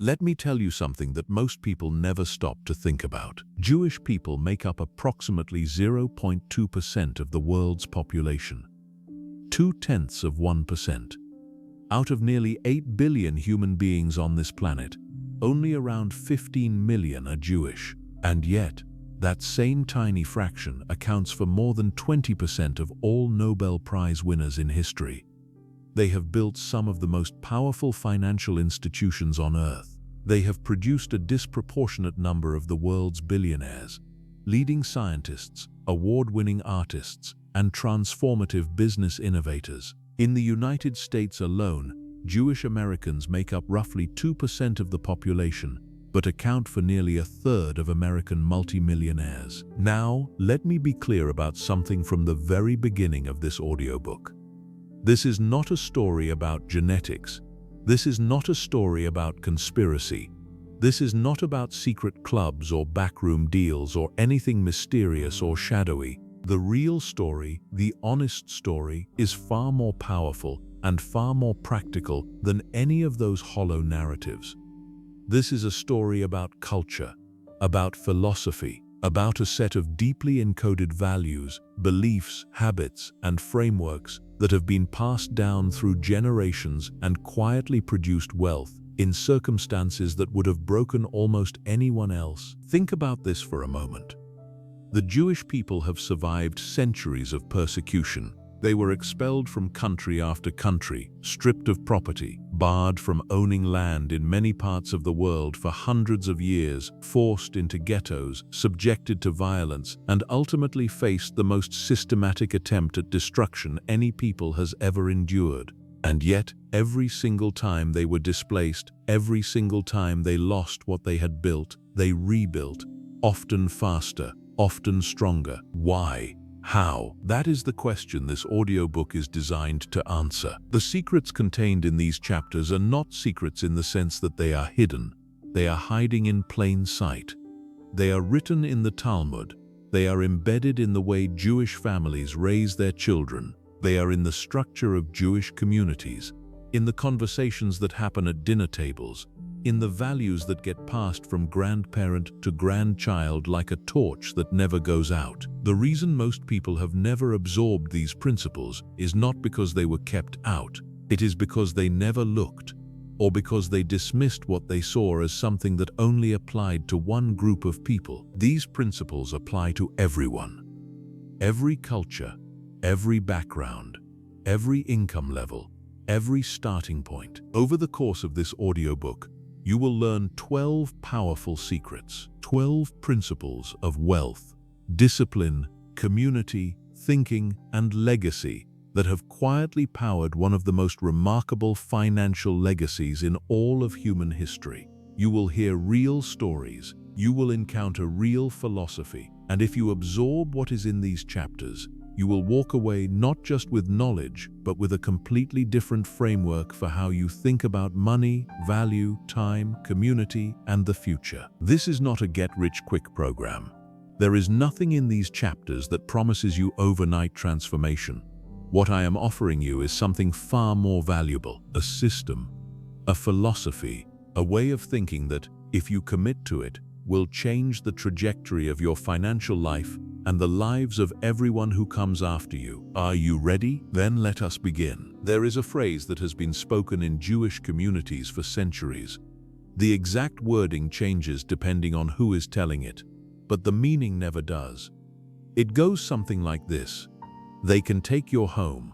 Let me tell you something that most people never stop to think about. Jewish people make up approximately 0.2% of the world's population. 0.2%. Out of nearly 8 billion human beings on this planet, only around 15 million are Jewish. And yet, that same tiny fraction accounts for more than 20% of all Nobel Prize winners in history. They have built some of the most powerful financial institutions on Earth. They have produced a disproportionate number of the world's billionaires, leading scientists, award-winning artists, and transformative business innovators. In the United States alone, Jewish Americans make up roughly 2% of the population, but account for nearly a third of American multimillionaires. Now, let me be clear about something from the very beginning of this audiobook. This is not a story about genetics. This is not a story about conspiracy. This is not about secret clubs or backroom deals or anything mysterious or shadowy. The real story, the honest story, is far more powerful and far more practical than any of those hollow narratives. This is a story about culture, about philosophy, about a set of deeply encoded values, beliefs, habits, and frameworks that have been passed down through generations and quietly produced wealth in circumstances that would have broken almost anyone else. Think about this for a moment. The Jewish people have survived centuries of persecution. They were expelled from country after country, stripped of property, barred from owning land in many parts of the world for hundreds of years, forced into ghettos, subjected to violence, and ultimately faced the most systematic attempt at destruction any people has ever endured. And yet, every single time they were displaced, every single time they lost what they had built, they rebuilt, often faster, often stronger. Why? How? That is the question this audiobook is designed to answer. The secrets contained in these chapters are not secrets in the sense that they are hidden. They are hiding in plain sight. They are written in the Talmud. They are embedded in the way Jewish families raise their children. They are in the structure of Jewish communities, in the conversations that happen at dinner tables, in the values that get passed from grandparent to grandchild like a torch that never goes out. The reason most people have never absorbed these principles is not because they were kept out. It is because they never looked, or because they dismissed what they saw as something that only applied to one group of people. These principles apply to everyone. Every culture, every background, every income level, every starting point. Over the course of this audiobook, you will learn 12 powerful secrets, 12 principles of wealth, discipline, community, thinking, and legacy that have quietly powered one of the most remarkable financial legacies in all of human history. You will hear real stories, you will encounter real philosophy, and if you absorb what is in these chapters, you will walk away not just with knowledge, but with a completely different framework for how you think about money, value, time, community, and the future. This is not a get-rich-quick program. There is nothing in these chapters that promises you overnight transformation. What I am offering you is something far more valuable: a system, a philosophy, a way of thinking that, if you commit to it, will change the trajectory of your financial life and the lives of everyone who comes after you. Are you ready? Then let us begin. There is a phrase that has been spoken in Jewish communities for centuries. The exact wording changes depending on who is telling it, but the meaning never does. It goes something like this: they can take your home,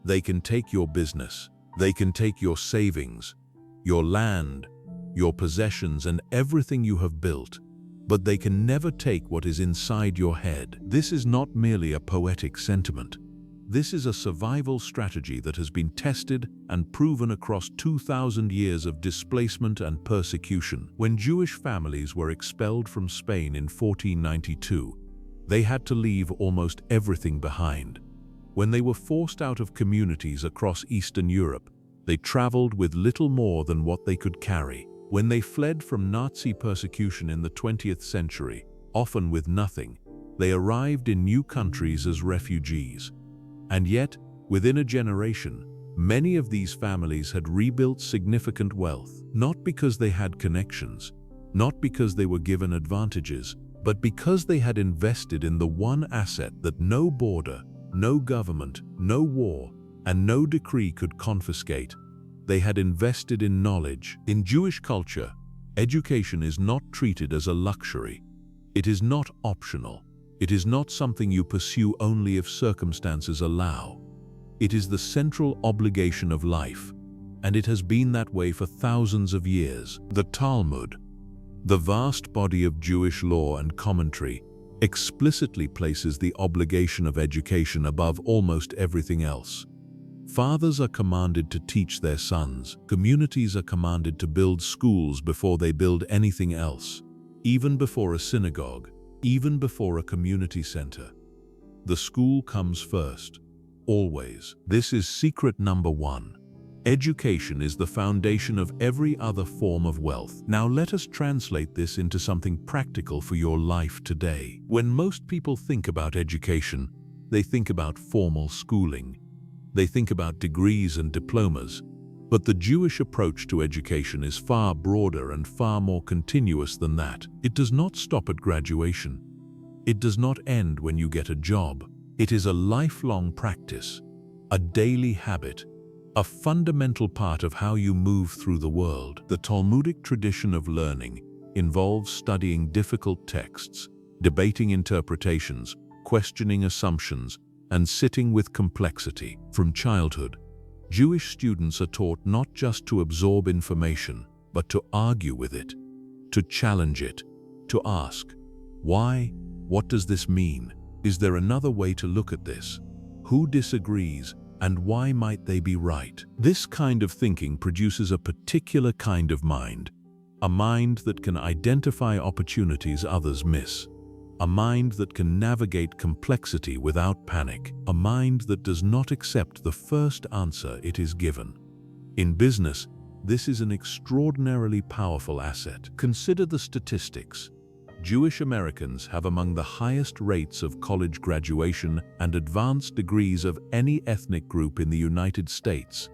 they can take your business, they can take your savings, your land, your possessions, and everything you have built, but they can never take what is inside your head. This is not merely a poetic sentiment. This is a survival strategy that has been tested and proven across 2,000 years of displacement and persecution. When Jewish families were expelled from Spain in 1492, they had to leave almost everything behind. When they were forced out of communities across Eastern Europe, they traveled with little more than what they could carry. When they fled from Nazi persecution in the 20th century, often with nothing, they arrived in new countries as refugees. And yet, within a generation, Many of these families had rebuilt significant wealth, not because they had connections, not because they were given advantages, but because they had invested in the one asset that no border, no government, no war, and no decree could confiscate. They had invested in knowledge. In Jewish culture, education is not treated as a luxury. It is not optional. It is not something you pursue only if circumstances allow. It is the central obligation of life, and it has been that way for thousands of years. The Talmud, the vast body of Jewish law and commentary, explicitly places the obligation of education above almost everything else. Fathers are commanded to teach their sons. Communities are commanded to build schools before they build anything else, even before a synagogue, even before a community center. The school comes first, always. This is secret number one. Education is the foundation of every other form of wealth. Now let us translate this into something practical for your life today. When most people think about education, they think about formal schooling. They think about degrees and diplomas. But the Jewish approach to education is far broader and far more continuous than that. It does not stop at graduation. It does not end when you get a job. It is a lifelong practice, a daily habit, a fundamental part of how you move through the world. The Talmudic tradition of learning involves studying difficult texts, debating interpretations, questioning assumptions, and sitting with complexity. From childhood, Jewish students are taught not just to absorb information, but to argue with it, to challenge it, to ask, why? What does this mean? Is there another way to look at this? Who disagrees? And why might they be right? This kind of thinking produces a particular kind of mind, a mind that can identify opportunities others miss, a mind that can navigate complexity without panic, a mind that does not accept the first answer it is given. In business, this is an extraordinarily powerful asset. Consider the statistics. Jewish Americans have among the highest rates of college graduation and advanced degrees of any ethnic group in the United States.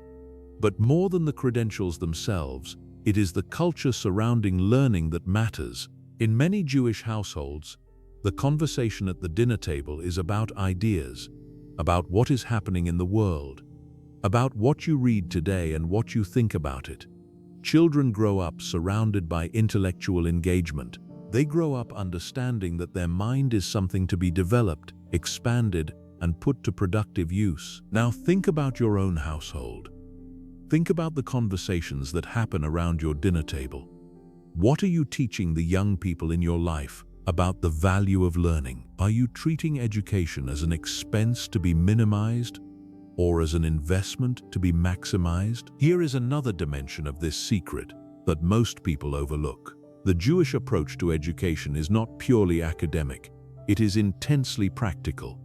But more than the credentials themselves, it is the culture surrounding learning that matters. In many Jewish households, the conversation at the dinner table is about ideas, about what is happening in the world, about what you read today and what you think about it. Children grow up surrounded by intellectual engagement. They grow up understanding that their mind is something to be developed, expanded, and put to productive use. Now think about your own household. Think about the conversations that happen around your dinner table. What are you teaching the young people in your life about the value of learning? Are you treating education as an expense to be minimized or as an investment to be maximized? Here is another dimension of this secret that most people overlook. The Jewish approach to education is not purely academic. It is intensely practical.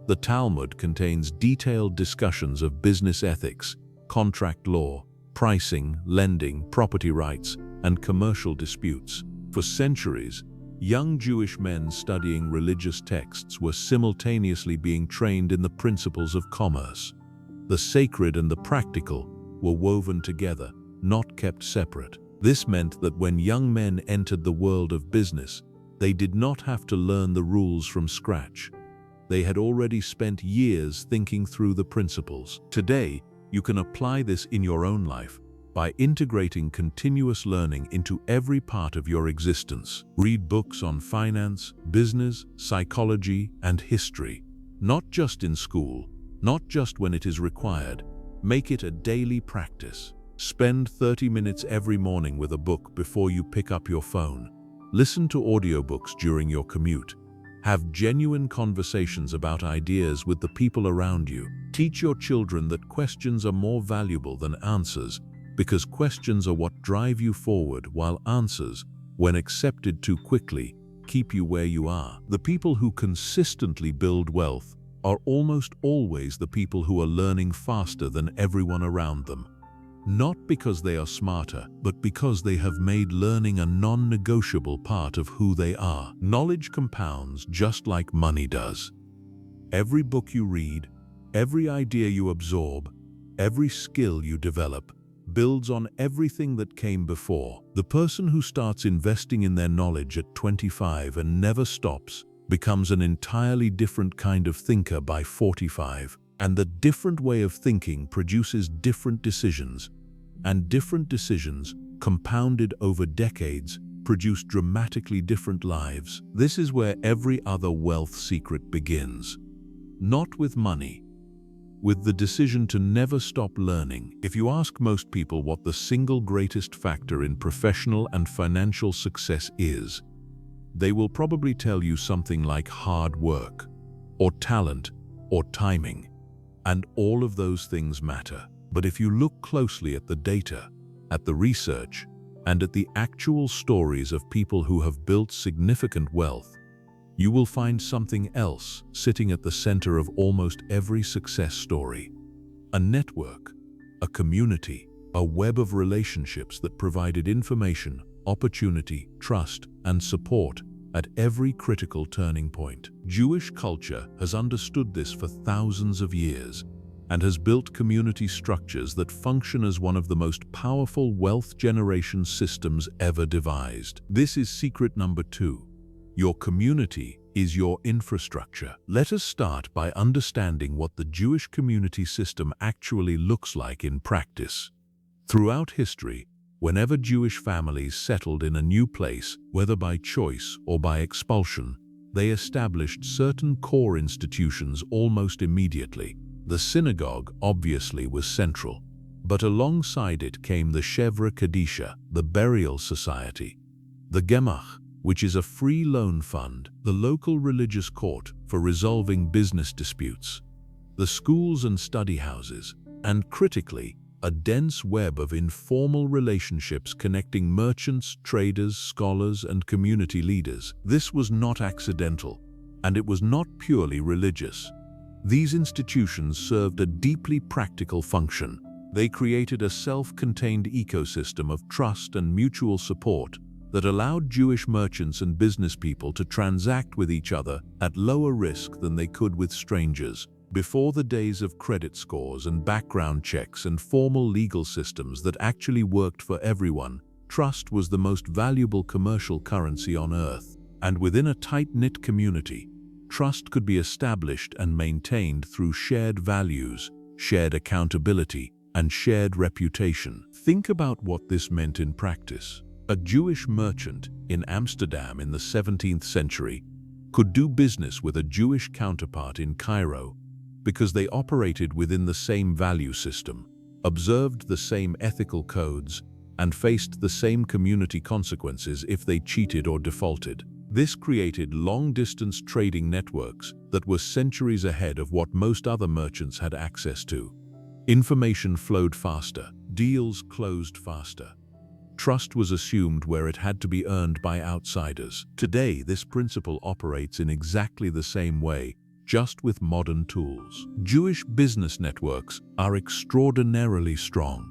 The Talmud contains detailed discussions of business ethics, contract law, pricing, lending, property rights, and commercial disputes. For centuries, young Jewish men studying religious texts were simultaneously being trained in the principles of commerce. The sacred and the practical were woven together, not kept separate. This meant that when young men entered the world of business, they did not have to learn the rules from scratch. They had already spent years thinking through the principles. Today, you can apply this in your own life by integrating continuous learning into every part of your existence. Read books on finance, business, psychology, and history. Not just in school, not just when it is required. Make it a daily practice. Spend 30 minutes every morning with a book before you pick up your phone. Listen to audiobooks during your commute. Have genuine conversations about ideas with the people around you. Teach your children that questions are more valuable than answers, because questions are what drive you forward, while answers, when accepted too quickly, keep you where you are. The people who consistently build wealth are almost always the people who are learning faster than everyone around them. Not because they are smarter, but because they have made learning a non-negotiable part of who they are. Knowledge compounds just like money does. Every book you read, every idea you absorb, Every skill you develop builds on everything that came before. The person who starts investing in their knowledge at 25 and never stops becomes an entirely different kind of thinker by 45. And the different way of thinking produces different decisions, and different decisions, compounded over decades, produce dramatically different lives. This is where every other wealth secret begins. Not with money, with the decision to never stop learning. If you ask most people what the single greatest factor in professional and financial success is, they will probably tell you something like hard work, or talent, or timing. And all of those things matter. But if you look closely at the data, at the research, and at the actual stories of people who have built significant wealth, you will find something else sitting at the center of almost every success story. A network, a community, a web of relationships that provided information, opportunity, trust, and support at every critical turning point. Jewish culture has understood this for thousands of years and has built community structures that function as one of the most powerful wealth generation systems ever devised. This is secret number 2. Your community is your infrastructure. Let us start by understanding what the Jewish community system actually looks like in practice. Throughout history, whenever Jewish families settled in a new place, whether by choice or by expulsion, they established certain core institutions almost immediately. The synagogue obviously was central, but alongside it came the Shevra Kadisha, the burial society, the Gemach, which is a free loan fund, the local religious court for resolving business disputes, the schools and study houses, and critically, a dense web of informal relationships connecting merchants, traders, scholars, and community leaders. This was not accidental, and it was not purely religious. These institutions served a deeply practical function. They created a self-contained ecosystem of trust and mutual support that allowed Jewish merchants and business people to transact with each other at lower risk than they could with strangers. Before the days of credit scores and background checks and formal legal systems that actually worked for everyone, trust was the most valuable commercial currency on earth. And within a tight-knit community, trust could be established and maintained through shared values, shared accountability, and shared reputation. Think about what this meant in practice. A Jewish merchant in Amsterdam in the 17th century could do business with a Jewish counterpart in Cairo because they operated within the same value system, observed the same ethical codes, and faced the same community consequences if they cheated or defaulted. This created long-distance trading networks that were centuries ahead of what most other merchants had access to. Information flowed faster, deals closed faster. Trust was assumed where it had to be earned by outsiders. Today, this principle operates in exactly the same way, just with modern tools. Jewish business networks are extraordinarily strong.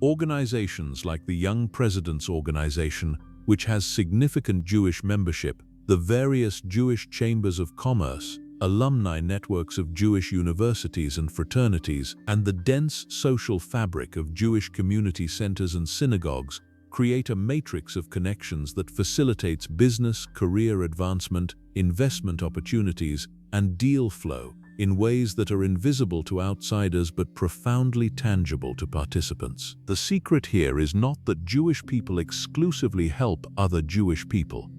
Organizations like the Young Presidents Organization, which has significant Jewish membership, the various Jewish chambers of commerce, alumni networks of Jewish universities and fraternities, and the dense social fabric of Jewish community centers and synagogues create a matrix of connections that facilitates business, career advancement, investment opportunities, and deal flow in ways that are invisible to outsiders but profoundly tangible to participants. The secret here is not that Jewish people exclusively help other Jewish people.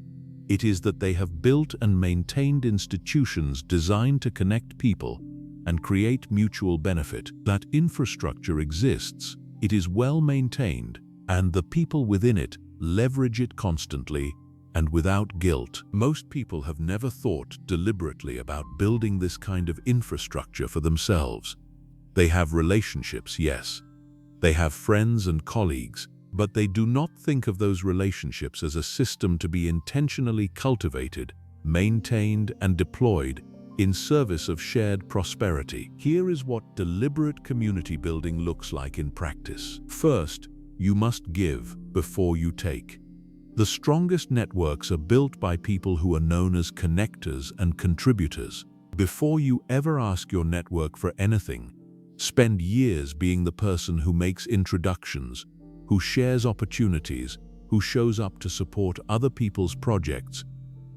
It is that they have built and maintained institutions designed to connect people and create mutual benefit. That infrastructure exists, it is well maintained, and the people within it leverage it constantly and without guilt. Most people have never thought deliberately about building this kind of infrastructure for themselves. They have relationships, yes. They have friends and colleagues, but they do not think of those relationships as a system to be intentionally cultivated, maintained, and deployed in service of shared prosperity. Here is what deliberate community building looks like in practice. First, you must give before you take. The strongest networks are built by people who are known as connectors and contributors. Before you ever ask your network for anything, Spend years being the person who makes introductions, who shares opportunities, who shows up to support other people's projects,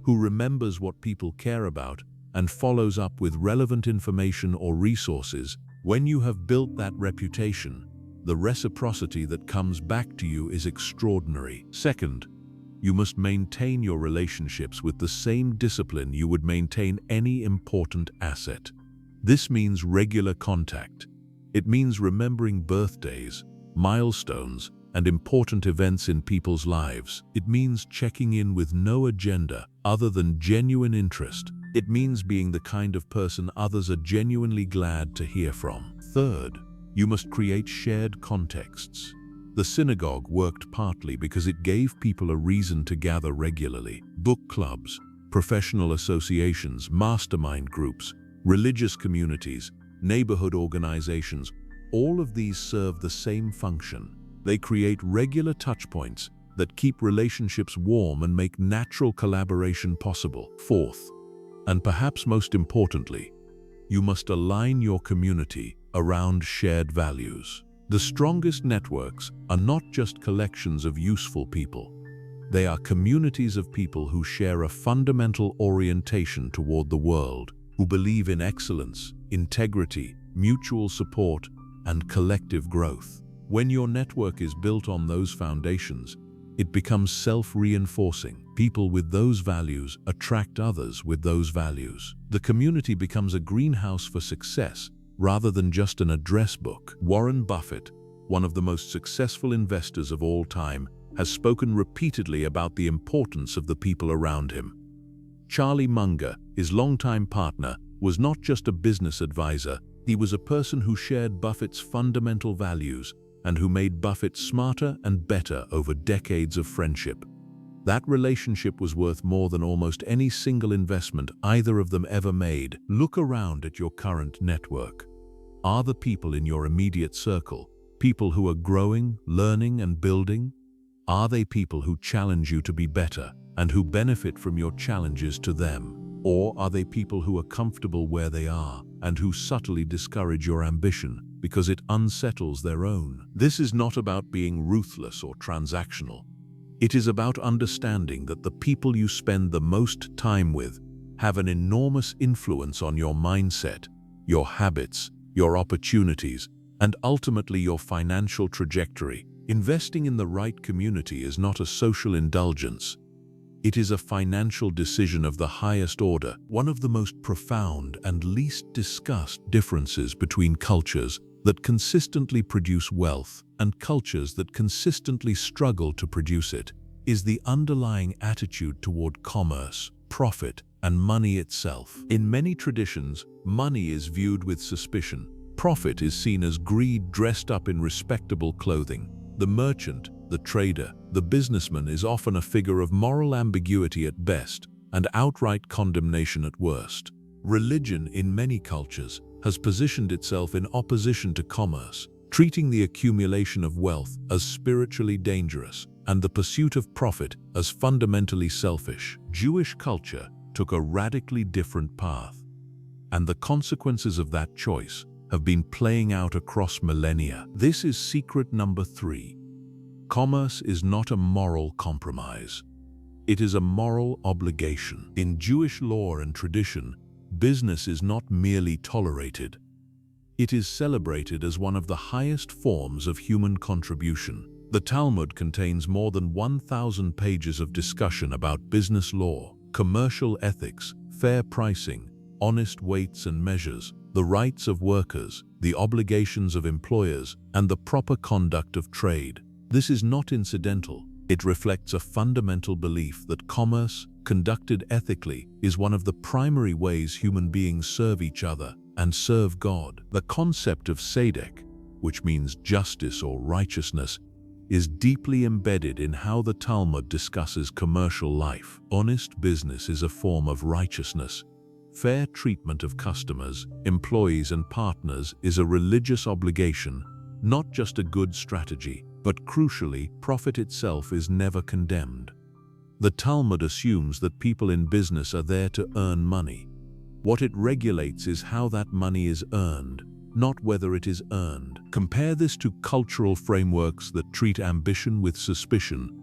who remembers what people care about and follows up with relevant information or resources. When you have built that reputation, the reciprocity that comes back to you is extraordinary. Second, you must maintain your relationships with the same discipline you would maintain any important asset. This means regular contact. It means remembering birthdays, milestones, and important events in people's lives. It means checking in with no agenda other than genuine interest. It means being the kind of person others are genuinely glad to hear from. Third, you must create shared contexts. The synagogue worked partly because it gave people a reason to gather regularly. Book clubs, professional associations, mastermind groups, religious communities, neighborhood organizations, all of these serve the same function. They create regular touchpoints that keep relationships warm and make natural collaboration possible. Fourth, and perhaps most importantly, you must align your community around shared values. The strongest networks are not just collections of useful people. They are communities of people who share a fundamental orientation toward the world, who believe in excellence, integrity, mutual support, and collective growth. When your network is built on those foundations, it becomes self-reinforcing. People with those values attract others with those values. The community becomes a greenhouse for success rather than just an address book. Warren Buffett, one of the most successful investors of all time, has spoken repeatedly about the importance of the people around him. Charlie Munger, his longtime partner, was not just a business advisor, he was a person who shared Buffett's fundamental values and who made Buffett smarter and better over decades of friendship. That relationship was worth more than almost any single investment either of them ever made. Look around at your current network. Are the people in your immediate circle people who are growing, learning, and building? Are they people who challenge you to be better and who benefit from your challenges to them? Or are they people who are comfortable where they are and who subtly discourage your ambition because it unsettles their own? This is not about being ruthless or transactional. It is about understanding that the people you spend the most time with have an enormous influence on your mindset, your habits, your opportunities, and ultimately your financial trajectory. Investing in the right community is not a social indulgence. It is a financial decision of the highest order. One of the most profound and least discussed differences between cultures that consistently produce wealth and cultures that consistently struggle to produce it is the underlying attitude toward commerce, profit, and money itself. In many traditions, money is viewed with suspicion. Profit is seen as greed dressed up in respectable clothing. The merchant, the trader, the businessman is often a figure of moral ambiguity at best and outright condemnation at worst. Religion, in many cultures, has positioned itself in opposition to commerce, treating the accumulation of wealth as spiritually dangerous and the pursuit of profit as fundamentally selfish. Jewish culture took a radically different path, and the consequences of that choice have been playing out across millennia. This is secret number 3. Commerce is not a moral compromise. It is a moral obligation. In Jewish law and tradition, business is not merely tolerated. It is celebrated as one of the highest forms of human contribution. The Talmud contains more than 1,000 pages of discussion about business law, commercial ethics, fair pricing, honest weights and measures, the rights of workers, the obligations of employers, and the proper conduct of trade. This is not incidental. It reflects a fundamental belief that commerce, conducted ethically, is one of the primary ways human beings serve each other and serve God. The concept of tzedek, which means justice or righteousness, is deeply embedded in how the Talmud discusses commercial life. Honest business is a form of righteousness. Fair treatment of customers, employees, and partners is a religious obligation, not just a good strategy. But crucially, profit itself is never condemned. The Talmud assumes that people in business are there to earn money. What it regulates is how that money is earned, not whether it is earned. Compare this to cultural frameworks that treat ambition with suspicion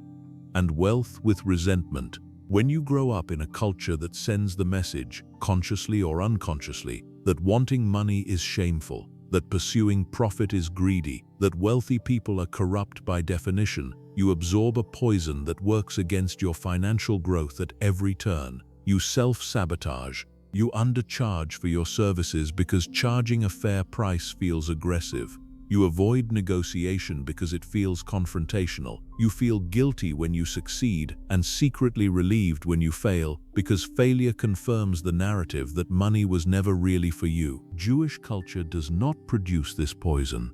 and wealth with resentment. When you grow up in a culture that sends the message, consciously or unconsciously, that wanting money is shameful, that pursuing profit is greedy, that wealthy people are corrupt by definition, you absorb a poison that works against your financial growth at every turn. You self-sabotage. You undercharge for your services because charging a fair price feels aggressive. You avoid negotiation because it feels confrontational. You feel guilty when you succeed and secretly relieved when you fail because failure confirms the narrative that money was never really for you. Jewish culture does not produce this poison.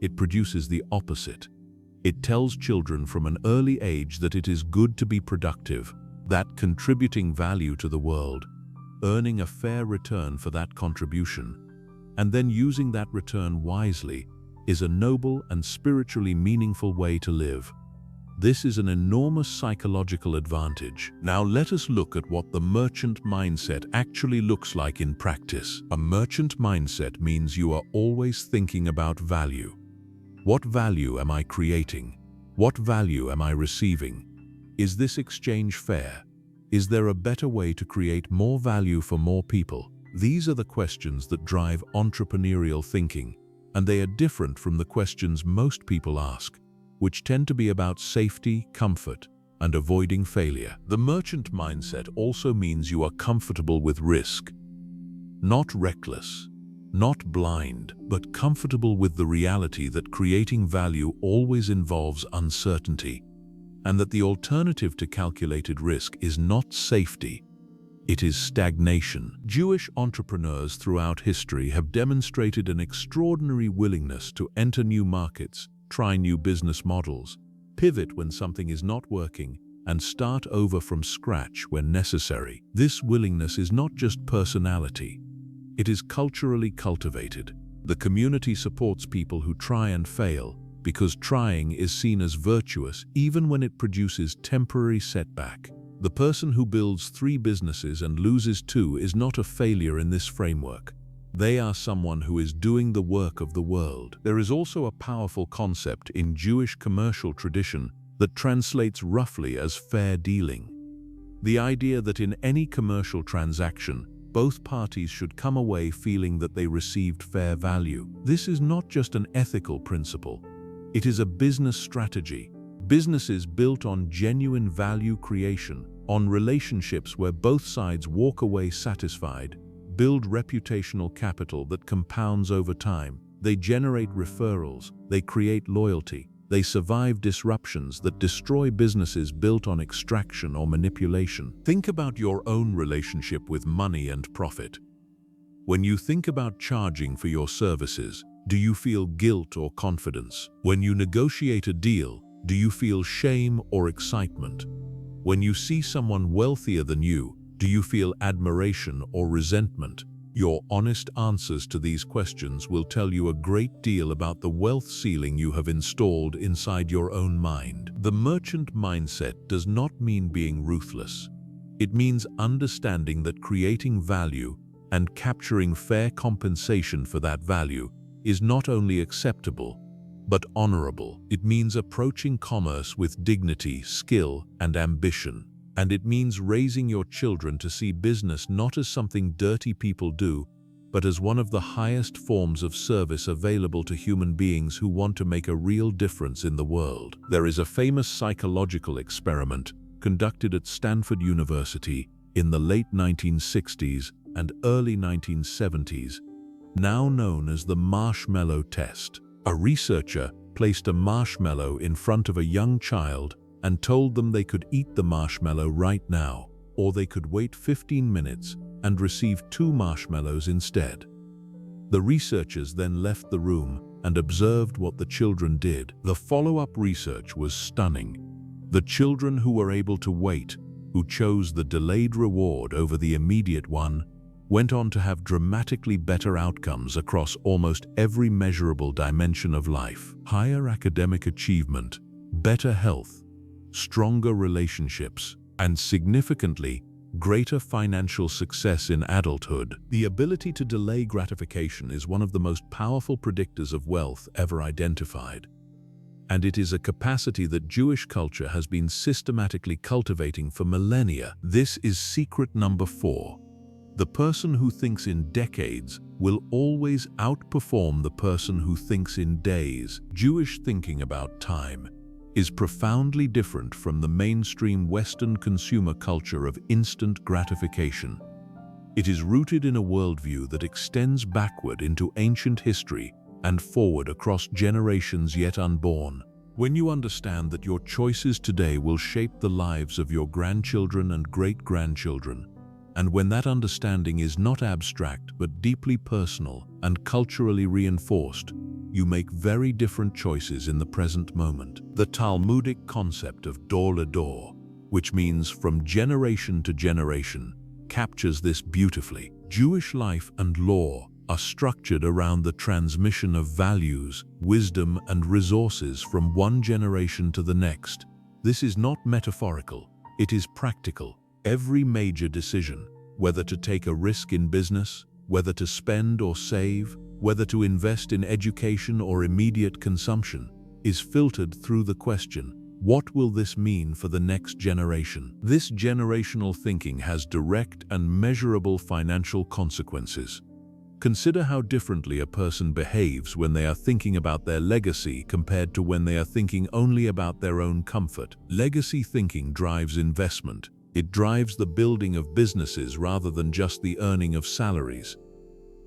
It produces the opposite. It tells children from an early age that it is good to be productive, that contributing value to the world, earning a fair return for that contribution, and then using that return wisely is a noble and spiritually meaningful way to live. This is an enormous psychological advantage. Now let us look at what the merchant mindset actually looks like in practice. A merchant mindset means you are always thinking about value. What value am I creating? What value am I receiving? Is this exchange fair? Is there a better way to create more value for more people? These are the questions that drive entrepreneurial thinking, and they are different from the questions most people ask, which tend to be about safety, comfort, and avoiding failure. The merchant mindset also means you are comfortable with risk. Not reckless, not blind, but comfortable with the reality that creating value always involves uncertainty, and that the alternative to calculated risk is not safety, it is stagnation. Jewish entrepreneurs throughout history have demonstrated an extraordinary willingness to enter new markets, try new business models, pivot when something is not working, and start over from scratch when necessary. This willingness is not just personality, it is culturally cultivated. The community supports people who try and fail because trying is seen as virtuous even when it produces temporary setback. The person who builds 3 businesses and loses 2 is not a failure in this framework. They are someone who is doing the work of the world. There is also a powerful concept in Jewish commercial tradition that translates roughly as fair dealing. The idea that in any commercial transaction, both parties should come away feeling that they received fair value. This is not just an ethical principle. It is a business strategy. Businesses built on genuine value creation, on relationships where both sides walk away satisfied, build reputational capital that compounds over time. They generate referrals, they create loyalty, they survive disruptions that destroy businesses built on extraction or manipulation. Think about your own relationship with money and profit. When you think about charging for your services, do you feel guilt or confidence? When you negotiate a deal, do you feel shame or excitement? When you see someone wealthier than you, do you feel admiration or resentment? Your honest answers to these questions will tell you a great deal about the wealth ceiling you have installed inside your own mind. The merchant mindset does not mean being ruthless. It means understanding that creating value and capturing fair compensation for that value is not only acceptable, but honorable. It means approaching commerce with dignity, skill, and ambition. And it means raising your children to see business not as something dirty people do, but as one of the highest forms of service available to human beings who want to make a real difference in the world. There is a famous psychological experiment conducted at Stanford University in the late 1960s and early 1970s, now known as the marshmallow test. A researcher placed a marshmallow in front of a young child and told them they could eat the marshmallow right now, or they could wait 15 minutes and receive 2 marshmallows instead. The researchers then left the room and observed what the children did. The follow-up research was stunning. The children who were able to wait, who chose the delayed reward over the immediate one, went on to have dramatically better outcomes across almost every measurable dimension of life. Higher academic achievement, better health, stronger relationships, and significantly, greater financial success in adulthood. The ability to delay gratification is one of the most powerful predictors of wealth ever identified. And it is a capacity that Jewish culture has been systematically cultivating for millennia. This is secret number 4. The person who thinks in decades will always outperform the person who thinks in days. Jewish thinking about time is profoundly different from the mainstream Western consumer culture of instant gratification. It is rooted in a worldview that extends backward into ancient history and forward across generations yet unborn. When you understand that your choices today will shape the lives of your grandchildren and great-grandchildren, and when that understanding is not abstract but deeply personal and culturally reinforced, you make very different choices in the present moment. The Talmudic concept of dor ledor, which means from generation to generation, captures this beautifully. Jewish life and law are structured around the transmission of values, wisdom, and resources from one generation to the next. This is not metaphorical, it is practical. Every major decision, whether to take a risk in business, whether to spend or save, whether to invest in education or immediate consumption, is filtered through the question, what will this mean for the next generation? This generational thinking has direct and measurable financial consequences. Consider how differently a person behaves when they are thinking about their legacy compared to when they are thinking only about their own comfort. Legacy thinking drives investment. It drives the building of businesses rather than just the earning of salaries.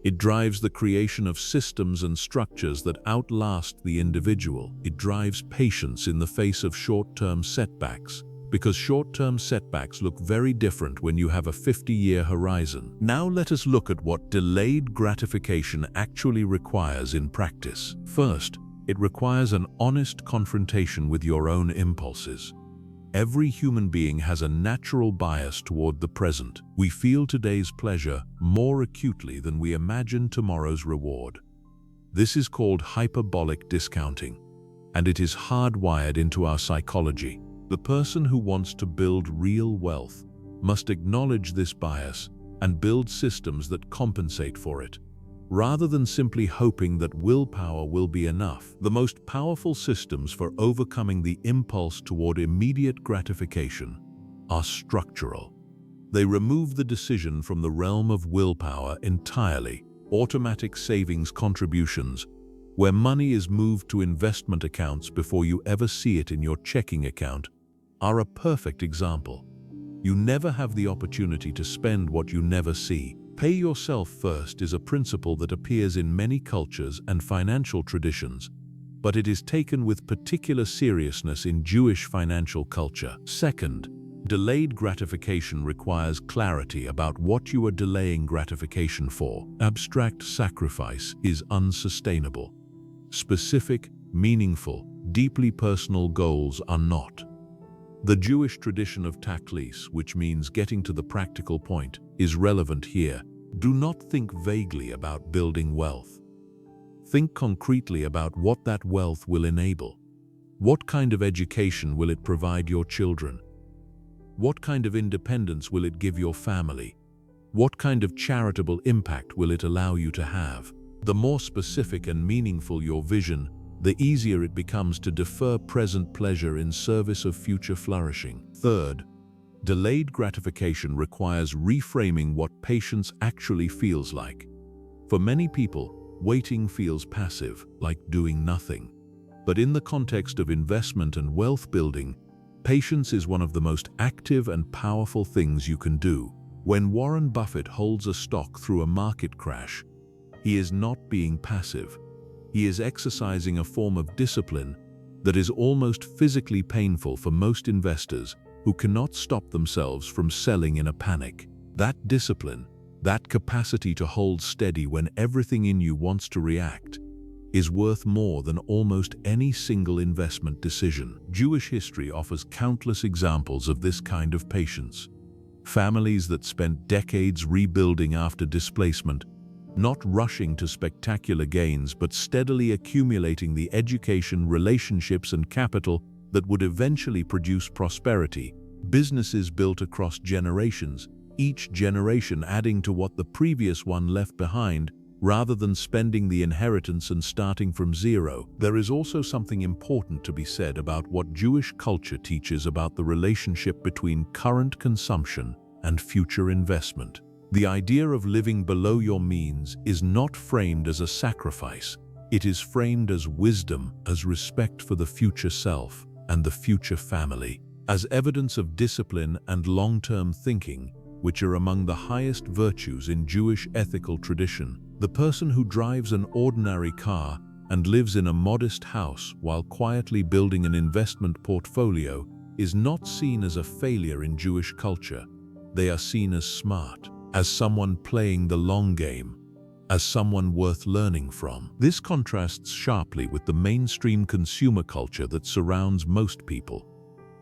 It drives the creation of systems and structures that outlast the individual. It drives patience in the face of short-term setbacks, because short-term setbacks look very different when you have a 50-year horizon. Now let us look at what delayed gratification actually requires in practice. First, it requires an honest confrontation with your own impulses. Every human being has a natural bias toward the present. We feel today's pleasure more acutely than we imagine tomorrow's reward. This is called hyperbolic discounting, and it is hardwired into our psychology. The person who wants to build real wealth must acknowledge this bias and build systems that compensate for it, rather than simply hoping that willpower will be enough. The most powerful systems for overcoming the impulse toward immediate gratification are structural. They remove the decision from the realm of willpower entirely. Automatic savings contributions, where money is moved to investment accounts before you ever see it in your checking account, are a perfect example. You never have the opportunity to spend what you never see. Pay yourself first is a principle that appears in many cultures and financial traditions, but it is taken with particular seriousness in Jewish financial culture. Second, delayed gratification requires clarity about what you are delaying gratification for. Abstract sacrifice is unsustainable. Specific, meaningful, deeply personal goals are not. The Jewish tradition of taklis, which means getting to the practical point, is relevant here. Do not think vaguely about building wealth. Think concretely about what that wealth will enable. What kind of education will it provide your children? What kind of independence will it give your family? What kind of charitable impact will it allow you to have? The more specific and meaningful your vision, the easier it becomes to defer present pleasure in service of future flourishing. Third, delayed gratification requires reframing what patience actually feels like. For many people, waiting feels passive, like doing nothing. But in the context of investment and wealth building, patience is one of the most active and powerful things you can do. When Warren Buffett holds a stock through a market crash, he is not being passive. He is exercising a form of discipline that is almost physically painful for most investors who cannot stop themselves from selling in a panic. That discipline, that capacity to hold steady when everything in you wants to react, is worth more than almost any single investment decision. Jewish history offers countless examples of this kind of patience. Families that spent decades rebuilding after displacement, not rushing to spectacular gains but steadily accumulating the education, relationships, and capital that would eventually produce prosperity. Businesses built across generations each generation adding to what the previous one left behind, rather than spending the inheritance and starting from zero. There is also something important to be said about what Jewish culture teaches about the relationship between current consumption and future investment. The idea of living below your means is not framed as a sacrifice. It is framed as wisdom, as respect for the future self and the future family, as evidence of discipline and long-term thinking, which are among the highest virtues in Jewish ethical tradition. The person who drives an ordinary car and lives in a modest house while quietly building an investment portfolio is not seen as a failure in Jewish culture. They are seen as smart, as someone playing the long game, as someone worth learning from. This contrasts sharply with the mainstream consumer culture that surrounds most people,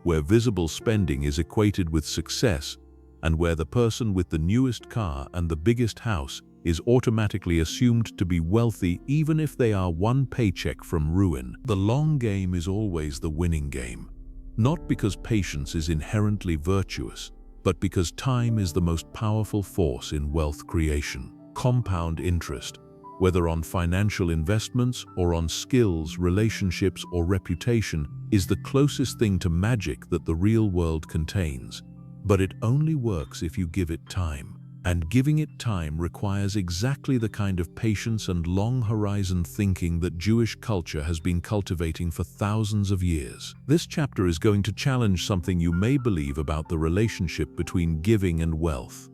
where visible spending is equated with success and where the person with the newest car and the biggest house is automatically assumed to be wealthy even if they are one paycheck from ruin. The long game is always the winning game, not because patience is inherently virtuous, but because time is the most powerful force in wealth creation. Compound interest, whether on financial investments or on skills, relationships, or reputation, is the closest thing to magic that the real world contains. But it only works if you give it time. And giving it time requires exactly the kind of patience and long-horizon thinking that Jewish culture has been cultivating for thousands of years. This chapter is going to challenge something you may believe about the relationship between giving and wealth.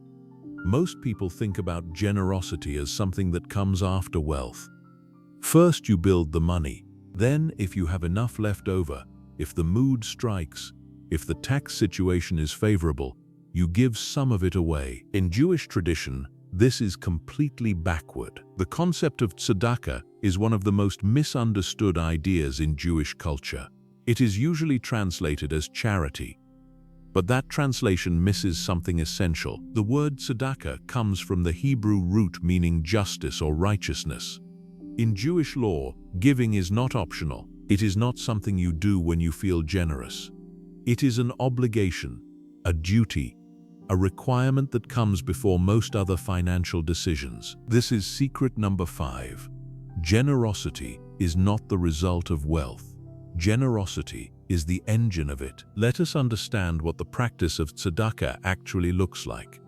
Most people think about generosity as something that comes after wealth. First you build the money. Then, if you have enough left over, if the mood strikes, if the tax situation is favorable, you give some of it away. In Jewish tradition, this is completely backward. The concept of tzedakah is one of the most misunderstood ideas in Jewish culture. It is usually translated as charity, but that translation misses something essential. The word tzedakah comes from the Hebrew root meaning justice or righteousness. In Jewish law, giving is not optional. It is not something you do when you feel generous. It is an obligation, a duty, a requirement that comes before most other financial decisions. This is secret number 5. Generosity is not the result of wealth. Generosity is the engine of it. Let us understand what the practice of tzedakah actually looks like.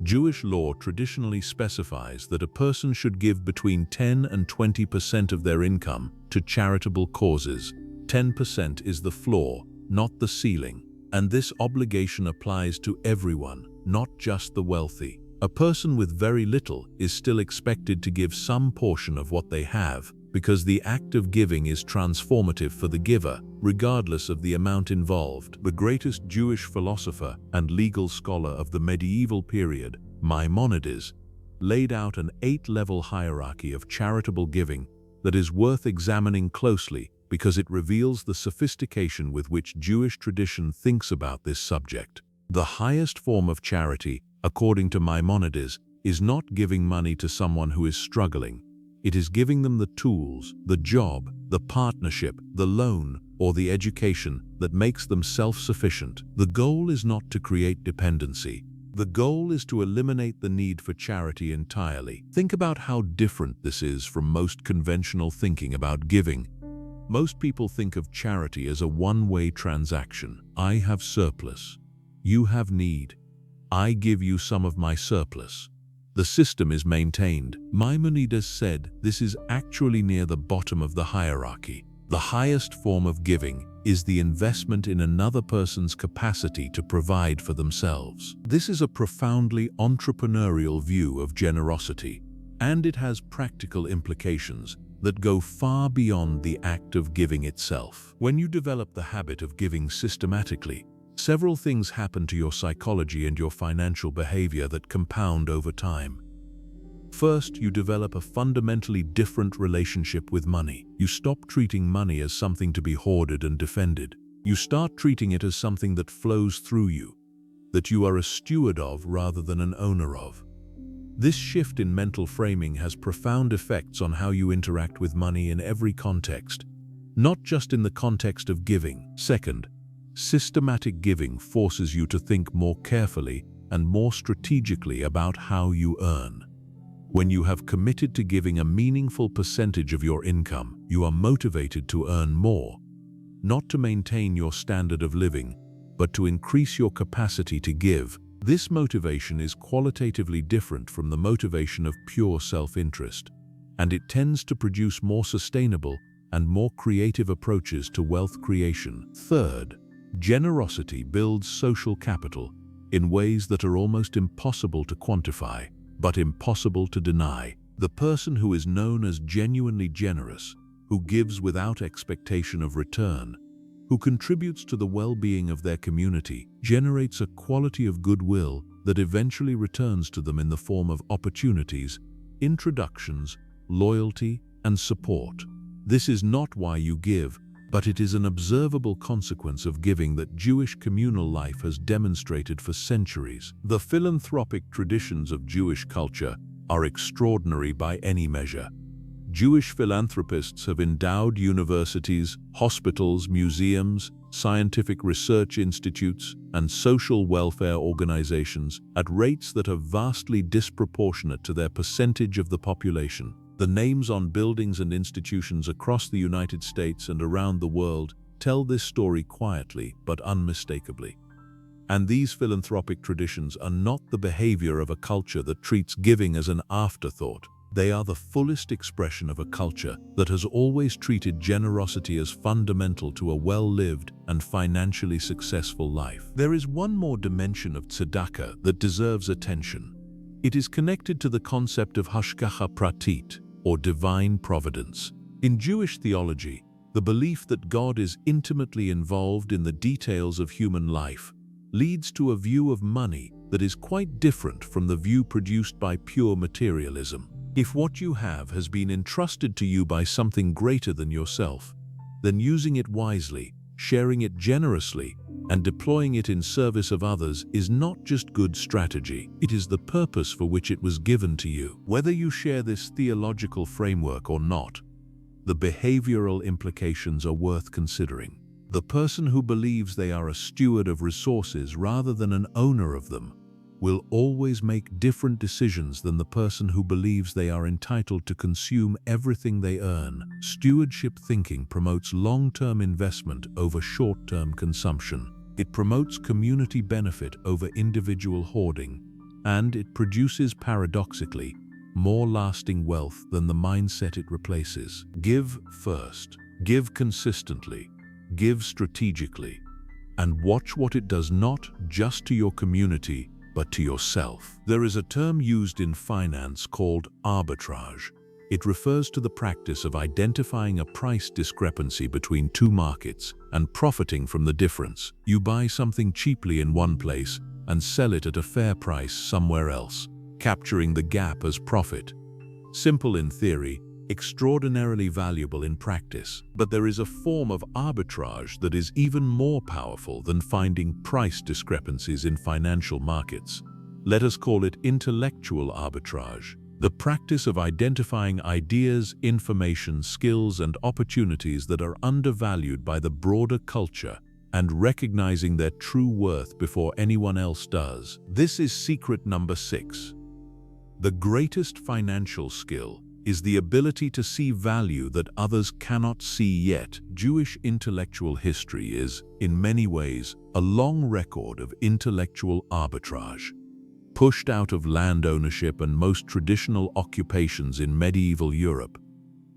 Jewish law traditionally specifies that a person should give between 10 and 20% of their income to charitable causes. 10% is the floor, not the ceiling. And this obligation applies to everyone, not just the wealthy. A person with very little is still expected to give some portion of what they have, because the act of giving is transformative for the giver, regardless of the amount involved. The greatest Jewish philosopher and legal scholar of the medieval period, Maimonides, laid out an 8-level hierarchy of charitable giving that is worth examining closely because it reveals the sophistication with which Jewish tradition thinks about this subject. The highest form of charity, according to Maimonides, is not giving money to someone who is struggling. It is giving them the tools, the job, the partnership, the loan, or the education that makes them self-sufficient. The goal is not to create dependency. The goal is to eliminate the need for charity entirely. Think about how different this is from most conventional thinking about giving. Most people think of charity as a one-way transaction. I have surplus. You have need. I give you some of my surplus. The system is maintained. Maimonides said this is actually near the bottom of the hierarchy. The highest form of giving is the investment in another person's capacity to provide for themselves. This is a profoundly entrepreneurial view of generosity, and it has practical implications that go far beyond the act of giving itself. When you develop the habit of giving systematically, several things happen to your psychology and your financial behavior that compound over time. First, you develop a fundamentally different relationship with money. You stop treating money as something to be hoarded and defended. You start treating it as something that flows through you, that you are a steward of rather than an owner of. This shift in mental framing has profound effects on how you interact with money in every context, not just in the context of giving. Second, systematic giving forces you to think more carefully and more strategically about how you earn. When you have committed to giving a meaningful percentage of your income, you are motivated to earn more, not to maintain your standard of living, but to increase your capacity to give. This motivation is qualitatively different from the motivation of pure self-interest, and it tends to produce more sustainable and more creative approaches to wealth creation. Third, generosity builds social capital in ways that are almost impossible to quantify, but impossible to deny. The person who is known as genuinely generous, who gives without expectation of return, who contributes to the well-being of their community, generates a quality of goodwill that eventually returns to them in the form of opportunities, introductions, loyalty, and support. This is not why you give, but it is an observable consequence of giving that Jewish communal life has demonstrated for centuries. The philanthropic traditions of Jewish culture are extraordinary by any measure. Jewish philanthropists have endowed universities, hospitals, museums, scientific research institutes, and social welfare organizations at rates that are vastly disproportionate to their percentage of the population. The names on buildings and institutions across the United States and around the world tell this story quietly but unmistakably. And these philanthropic traditions are not the behavior of a culture that treats giving as an afterthought. They are the fullest expression of a culture that has always treated generosity as fundamental to a well-lived and financially successful life. There is one more dimension of tzedakah that deserves attention. It is connected to the concept of hashgacha pratit, or divine providence. In Jewish theology, the belief that God is intimately involved in the details of human life leads to a view of money that is quite different from the view produced by pure materialism. If what you have has been entrusted to you by something greater than yourself, then using it wisely, sharing it generously, and deploying it in service of others is not just good strategy, it is the purpose for which it was given to you. Whether you share this theological framework or not, the behavioral implications are worth considering. The person who believes they are a steward of resources rather than an owner of them will always make different decisions than the person who believes they are entitled to consume everything they earn. Stewardship thinking promotes long-term investment over short-term consumption. It promotes community benefit over individual hoarding, and it produces, paradoxically, more lasting wealth than the mindset it replaces. Give first, give consistently, give strategically, and watch what it does not just to your community, but to yourself. There is a term used in finance called arbitrage. It refers to the practice of identifying a price discrepancy between two markets and profiting from the difference. You buy something cheaply in one place and sell it at a fair price somewhere else, capturing the gap as profit. Simple in theory, extraordinarily valuable in practice. But there is a form of arbitrage that is even more powerful than finding price discrepancies in financial markets. Let us call it intellectual arbitrage, the practice of identifying ideas, information, skills, and opportunities that are undervalued by the broader culture and recognizing their true worth before anyone else does. This is secret number 6. The greatest financial skill is the ability to see value that others cannot see yet. Jewish intellectual history is, in many ways, a long record of intellectual arbitrage. Pushed out of land ownership and most traditional occupations in medieval Europe,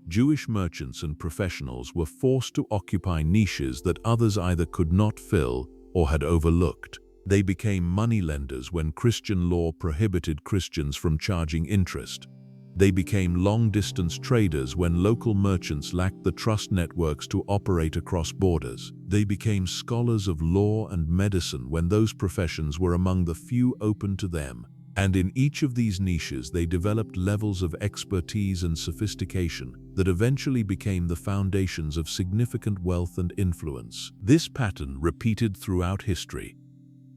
Jewish merchants and professionals were forced to occupy niches that others either could not fill or had overlooked. They became moneylenders when Christian law prohibited Christians from charging interest. They became long-distance traders when local merchants lacked the trust networks to operate across borders. They became scholars of law and medicine when those professions were among the few open to them. And in each of these niches, they developed levels of expertise and sophistication that eventually became the foundations of significant wealth and influence. This pattern repeated throughout history,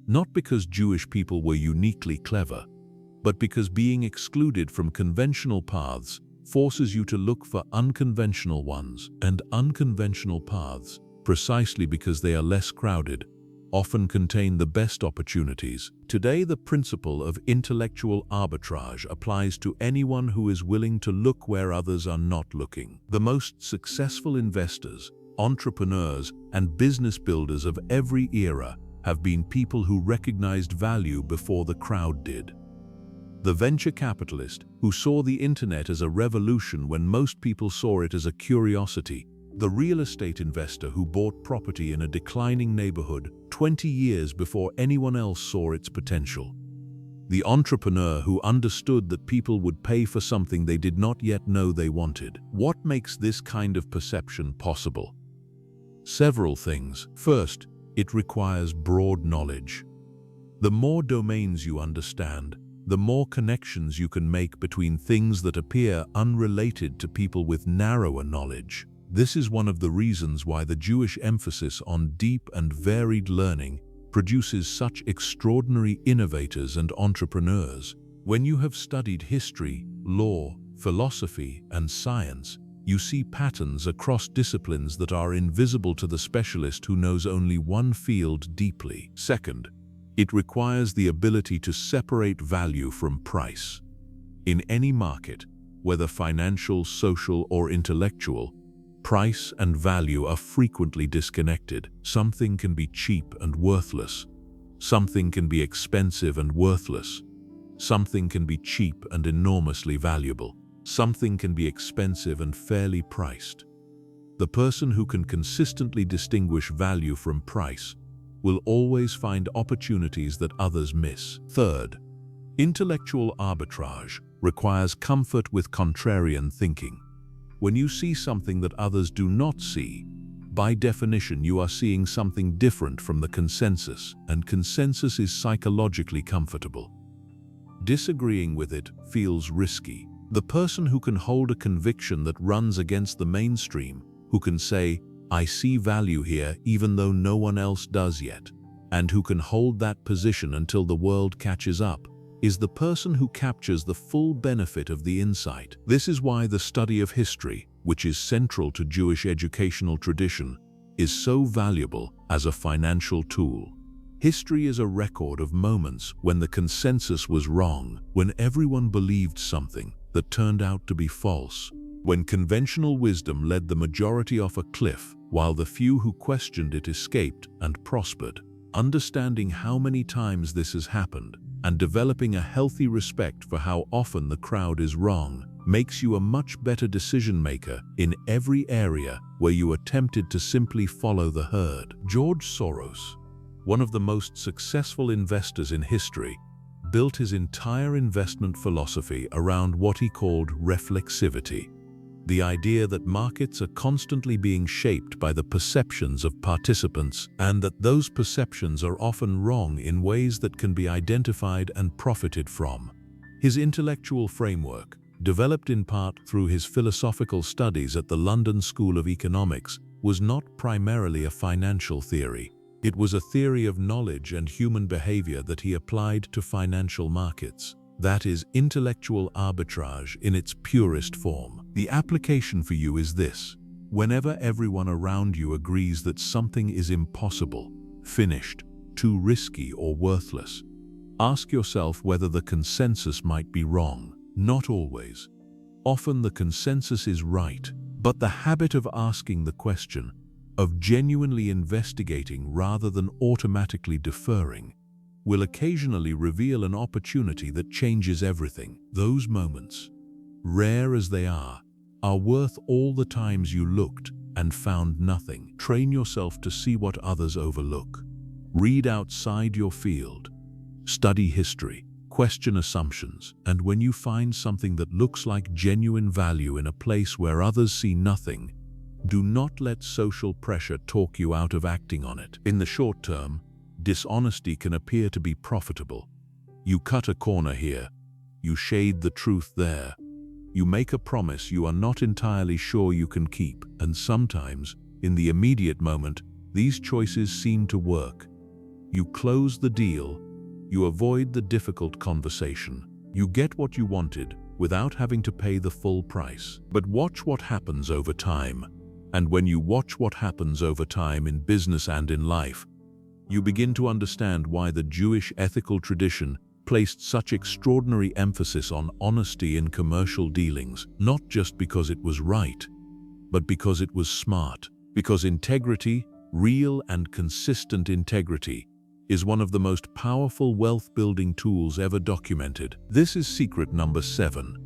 not because Jewish people were uniquely clever, but because being excluded from conventional paths forces you to look for unconventional ones, and unconventional paths, precisely because they are less crowded, often contain the best opportunities. Today, the principle of intellectual arbitrage applies to anyone who is willing to look where others are not looking. The most successful investors, entrepreneurs, and business builders of every era have been people who recognized value before the crowd did. The venture capitalist who saw the internet as a revolution when most people saw it as a curiosity. The real estate investor who bought property in a declining neighborhood 20 years before anyone else saw its potential. The entrepreneur who understood that people would pay for something they did not yet know they wanted. What makes this kind of perception possible? Several things. First, it requires broad knowledge. The more domains you understand, the more connections you can make between things that appear unrelated to people with narrower knowledge. This is one of the reasons why the Jewish emphasis on deep and varied learning produces such extraordinary innovators and entrepreneurs. When you have studied history, law, philosophy, and science, you see patterns across disciplines that are invisible to the specialist who knows only one field deeply. Second, it requires the ability to separate value from price. In any market, whether financial, social, or intellectual, price and value are frequently disconnected. Something can be cheap and worthless. Something can be expensive and worthless. Something can be cheap and enormously valuable. Something can be expensive and fairly priced. The person who can consistently distinguish value from price will always find opportunities that others miss. Third, intellectual arbitrage requires comfort with contrarian thinking. When you see something that others do not see, by definition you are seeing something different from the consensus, and consensus is psychologically comfortable. Disagreeing with it feels risky. The person who can hold a conviction that runs against the mainstream, who can say, "I see value here even though no one else does yet," and who can hold that position until the world catches up, is the person who captures the full benefit of the insight. This is why the study of history, which is central to Jewish educational tradition, is so valuable as a financial tool. History is a record of moments when the consensus was wrong, when everyone believed something that turned out to be false, when conventional wisdom led the majority off a cliff while the few who questioned it escaped and prospered. Understanding how many times this has happened and developing a healthy respect for how often the crowd is wrong makes you a much better decision maker in every area where you are tempted to simply follow the herd. George Soros, one of the most successful investors in history, built his entire investment philosophy around what he called reflexivity. The idea that markets are constantly being shaped by the perceptions of participants and that those perceptions are often wrong in ways that can be identified and profited from. His intellectual framework, developed in part through his philosophical studies at the London School of Economics, was not primarily a financial theory. It was a theory of knowledge and human behavior that he applied to financial markets. That is intellectual arbitrage in its purest form. The application for you is this: whenever everyone around you agrees that something is impossible, finished, too risky, or worthless, ask yourself whether the consensus might be wrong. Not always. Often the consensus is right, but the habit of asking the question, of genuinely investigating rather than automatically deferring, will occasionally reveal an opportunity that changes everything. Those moments, rare as they are worth all the times you looked and found nothing. Train yourself to see what others overlook. Read outside your field. Study history. Question assumptions. And when you find something that looks like genuine value in a place where others see nothing, do not let social pressure talk you out of acting on it. In the short term, dishonesty can appear to be profitable. You cut a corner here. You shade the truth there. You make a promise you are not entirely sure you can keep, and sometimes, in the immediate moment, these choices seem to work. You close the deal. You avoid the difficult conversation. You get what you wanted without having to pay the full price. But watch what happens over time. And when you watch what happens over time in business and in life, you begin to understand why the Jewish ethical tradition placed such extraordinary emphasis on honesty in commercial dealings, not just because it was right, but because it was smart. Because integrity, real and consistent integrity, is one of the most powerful wealth-building tools ever documented. This is secret number 7.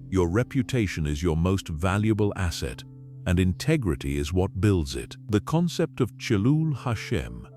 Your reputation is your most valuable asset, and integrity is what builds it. The concept of Chilul Hashem,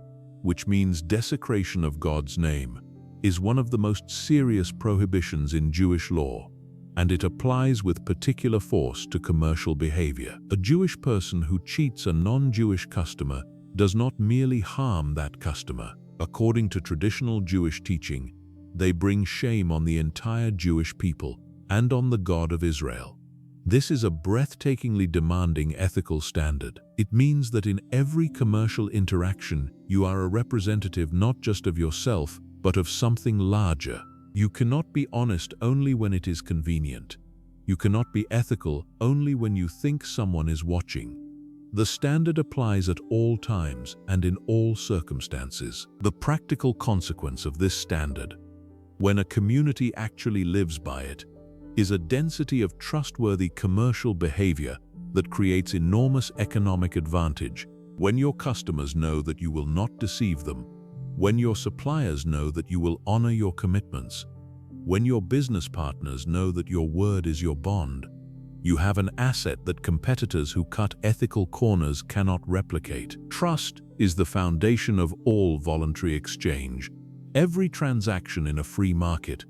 which means desecration of God's name, is one of the most serious prohibitions in Jewish law, and it applies with particular force to commercial behavior. A Jewish person who cheats a non-Jewish customer does not merely harm that customer. According to traditional Jewish teaching, they bring shame on the entire Jewish people and on the God of Israel. This is a breathtakingly demanding ethical standard. It means that in every commercial interaction, you are a representative not just of yourself, but of something larger. You cannot be honest only when it is convenient. You cannot be ethical only when you think someone is watching. The standard applies at all times and in all circumstances. The practical consequence of this standard, when a community actually lives by it, is a density of trustworthy commercial behavior that creates enormous economic advantage. When your customers know that you will not deceive them, when your suppliers know that you will honor your commitments, when your business partners know that your word is your bond, you have an asset that competitors who cut ethical corners cannot replicate. Trust is the foundation of all voluntary exchange. Every transaction in a free market,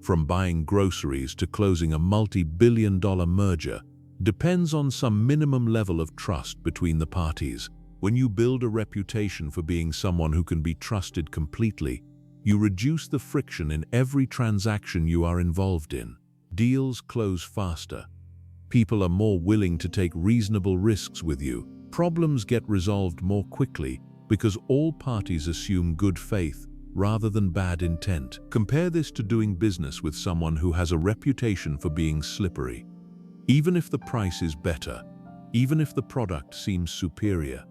from buying groceries to closing a multi-billion-dollar merger, depends on some minimum level of trust between the parties. When you build a reputation for being someone who can be trusted completely, you reduce the friction in every transaction you are involved in. Deals close faster. People are more willing to take reasonable risks with you. Problems get resolved more quickly because all parties assume good faith rather than bad intent. Compare this to doing business with someone who has a reputation for being slippery. Even if the price is better, even if the product seems superior,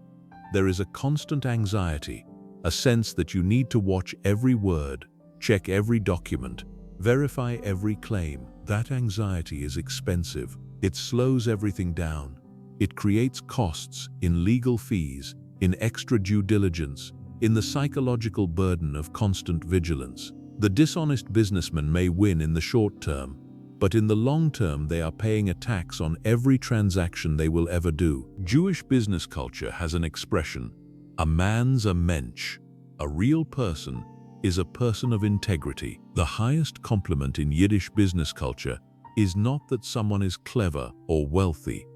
there is a constant anxiety, a sense that you need to watch every word, check every document, verify every claim. That anxiety is expensive. It slows everything down. It creates costs in legal fees, in extra due diligence, in the psychological burden of constant vigilance. The dishonest businessman may win in the short term, but in the long term they are paying a tax on every transaction they will ever do. Jewish business culture has an expression, a man's a mensch. A real person is a person of integrity. The highest compliment in Yiddish business culture is not that someone is clever or wealthy.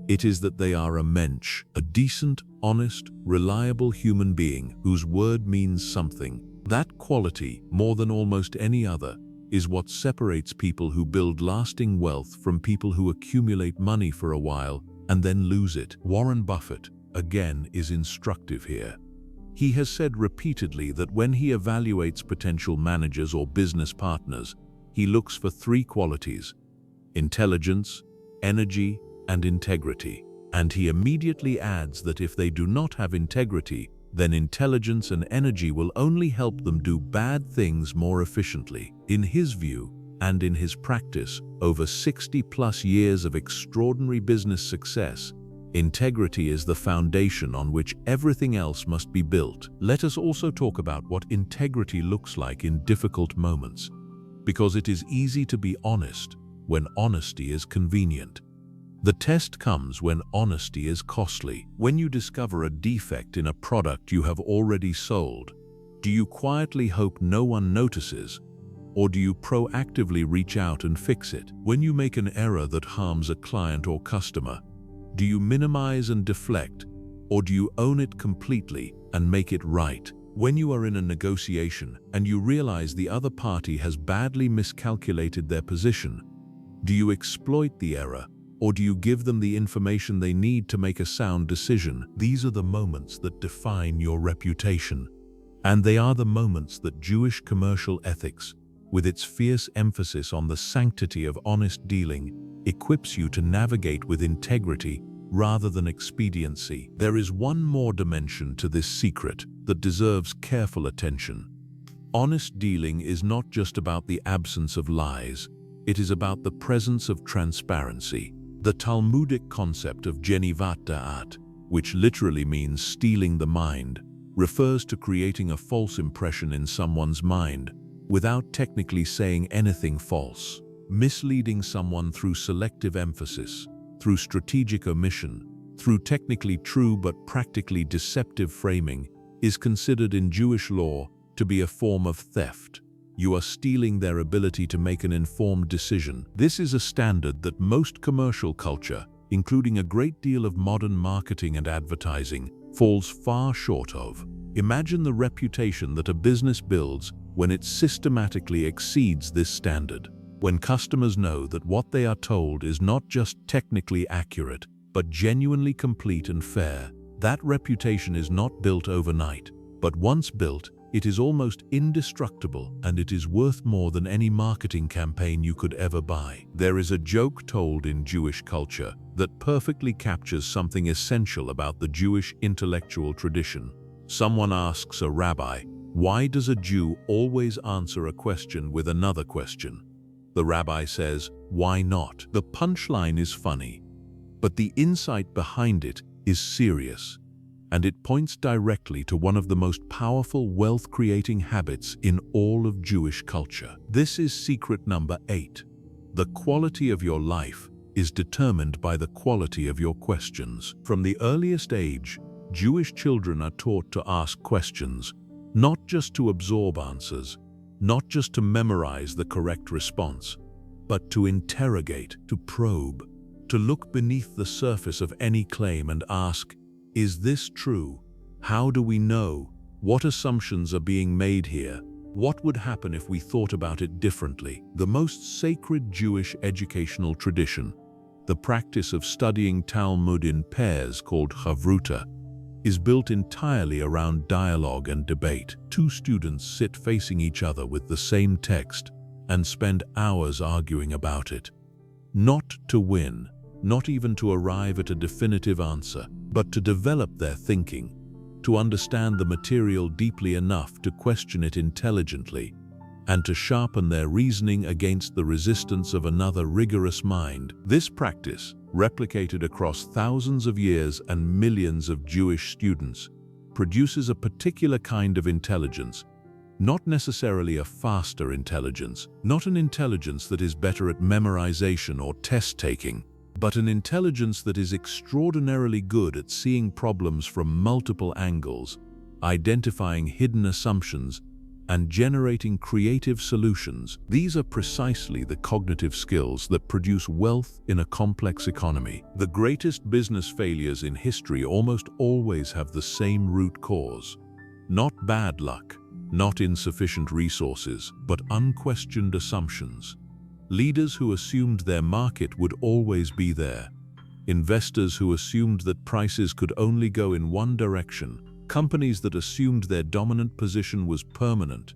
It is that they are a mensch, a decent, honest, reliable human being whose word means something. That quality, more than almost any other, is what separates people who build lasting wealth from people who accumulate money for a while and then lose it. Warren Buffett, again, is instructive here. He has said repeatedly that when he evaluates potential managers or business partners, he looks for 3 qualities: intelligence, energy, and integrity. And he immediately adds that if they do not have integrity, then intelligence and energy will only help them do bad things more efficiently. In his view, and in his practice, over 60+ years of extraordinary business success, integrity is the foundation on which everything else must be built. Let us also talk about what integrity looks like in difficult moments, because it is easy to be honest when honesty is convenient. The test comes when honesty is costly. When you discover a defect in a product you have already sold, do you quietly hope no one notices, or do you proactively reach out and fix it? When you make an error that harms a client or customer, do you minimize and deflect, or do you own it completely and make it right? When you are in a negotiation and you realize the other party has badly miscalculated their position, do you exploit the error, or do you give them the information they need to make a sound decision? These are the moments that define your reputation. And they are the moments that Jewish commercial ethics, with its fierce emphasis on the sanctity of honest dealing, equips you to navigate with integrity rather than expediency. There is one more dimension to this secret that deserves careful attention. Honest dealing is not just about the absence of lies, it is about the presence of transparency. The Talmudic concept of genivat da'at, which literally means stealing the mind, refers to creating a false impression in someone's mind without technically saying anything false. Misleading someone through selective emphasis, through strategic omission, through technically true but practically deceptive framing is considered in Jewish law to be a form of theft. You are stealing their ability to make an informed decision. This is a standard that most commercial culture, including a great deal of modern marketing and advertising, falls far short of. Imagine the reputation that a business builds when it systematically exceeds this standard. When customers know that what they are told is not just technically accurate, but genuinely complete and fair, that reputation is not built overnight. But once built, it is almost indestructible, and it is worth more than any marketing campaign you could ever buy. There is a joke told in Jewish culture that perfectly captures something essential about the Jewish intellectual tradition. Someone asks a rabbi, "Why does a Jew always answer a question with another question?" The rabbi says, "Why not?" The punchline is funny, but the insight behind it is serious, and it points directly to one of the most powerful wealth-creating habits in all of Jewish culture. This is secret number 8. The quality of your life is determined by the quality of your questions. From the earliest age, Jewish children are taught to ask questions, not just to absorb answers, not just to memorize the correct response, but to interrogate, to probe, to look beneath the surface of any claim and ask, is this true? How do we know? What assumptions are being made here? What would happen if we thought about it differently? The most sacred Jewish educational tradition, the practice of studying Talmud in pairs called chavruta, is built entirely around dialogue and debate. Two students sit facing each other with the same text and spend hours arguing about it. Not to win, not even to arrive at a definitive answer, but to develop their thinking, to understand the material deeply enough to question it intelligently, and to sharpen their reasoning against the resistance of another rigorous mind. This practice, replicated across thousands of years and millions of Jewish students, produces a particular kind of intelligence, not necessarily a faster intelligence, not an intelligence that is better at memorization or test-taking, but an intelligence that is extraordinarily good at seeing problems from multiple angles, identifying hidden assumptions, and generating creative solutions. These are precisely the cognitive skills that produce wealth in a complex economy. The greatest business failures in history almost always have the same root cause. Not bad luck, not insufficient resources, but unquestioned assumptions. Leaders who assumed their market would always be there. Investors who assumed that prices could only go in one direction. Companies that assumed their dominant position was permanent.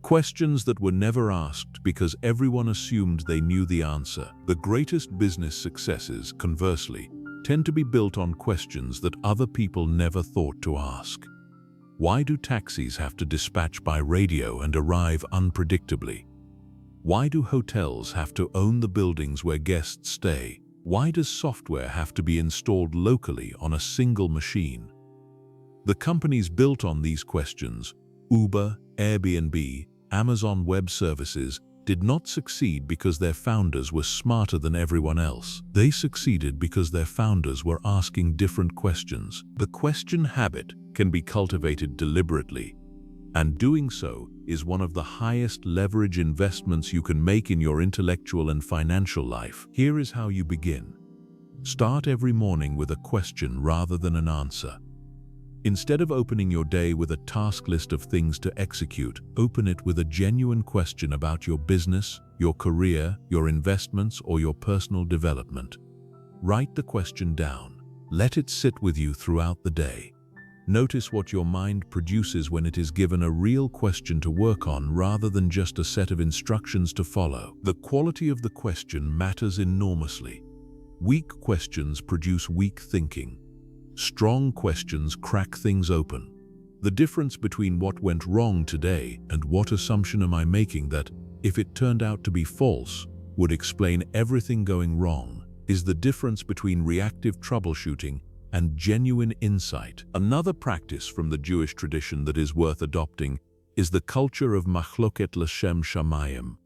Questions that were never asked because everyone assumed they knew the answer. The greatest business successes, conversely, tend to be built on questions that other people never thought to ask. Why do taxis have to dispatch by radio and arrive unpredictably? Why do hotels have to own the buildings where guests stay? Why does software have to be installed locally on a single machine? The companies built on these questions, Uber, Airbnb, Amazon Web Services, did not succeed because their founders were smarter than everyone else. They succeeded because their founders were asking different questions. The question habit can be cultivated deliberately, and doing so is one of the highest leverage investments you can make in your intellectual and financial life. Here is how you begin. Start every morning with a question rather than an answer. Instead of opening your day with a task list of things to execute, open it with a genuine question about your business, your career, your investments, or your personal development. Write the question down. Let it sit with you throughout the day. Notice what your mind produces when it is given a real question to work on rather than just a set of instructions to follow. The quality of the question matters enormously. Weak questions produce weak thinking. Strong questions crack things open. The difference between what went wrong today and what assumption am I making that, if it turned out to be false, would explain everything going wrong, is the difference between reactive troubleshooting and genuine insight. Another practice from the Jewish tradition that is worth adopting is the culture of machloket l'shem shamayim,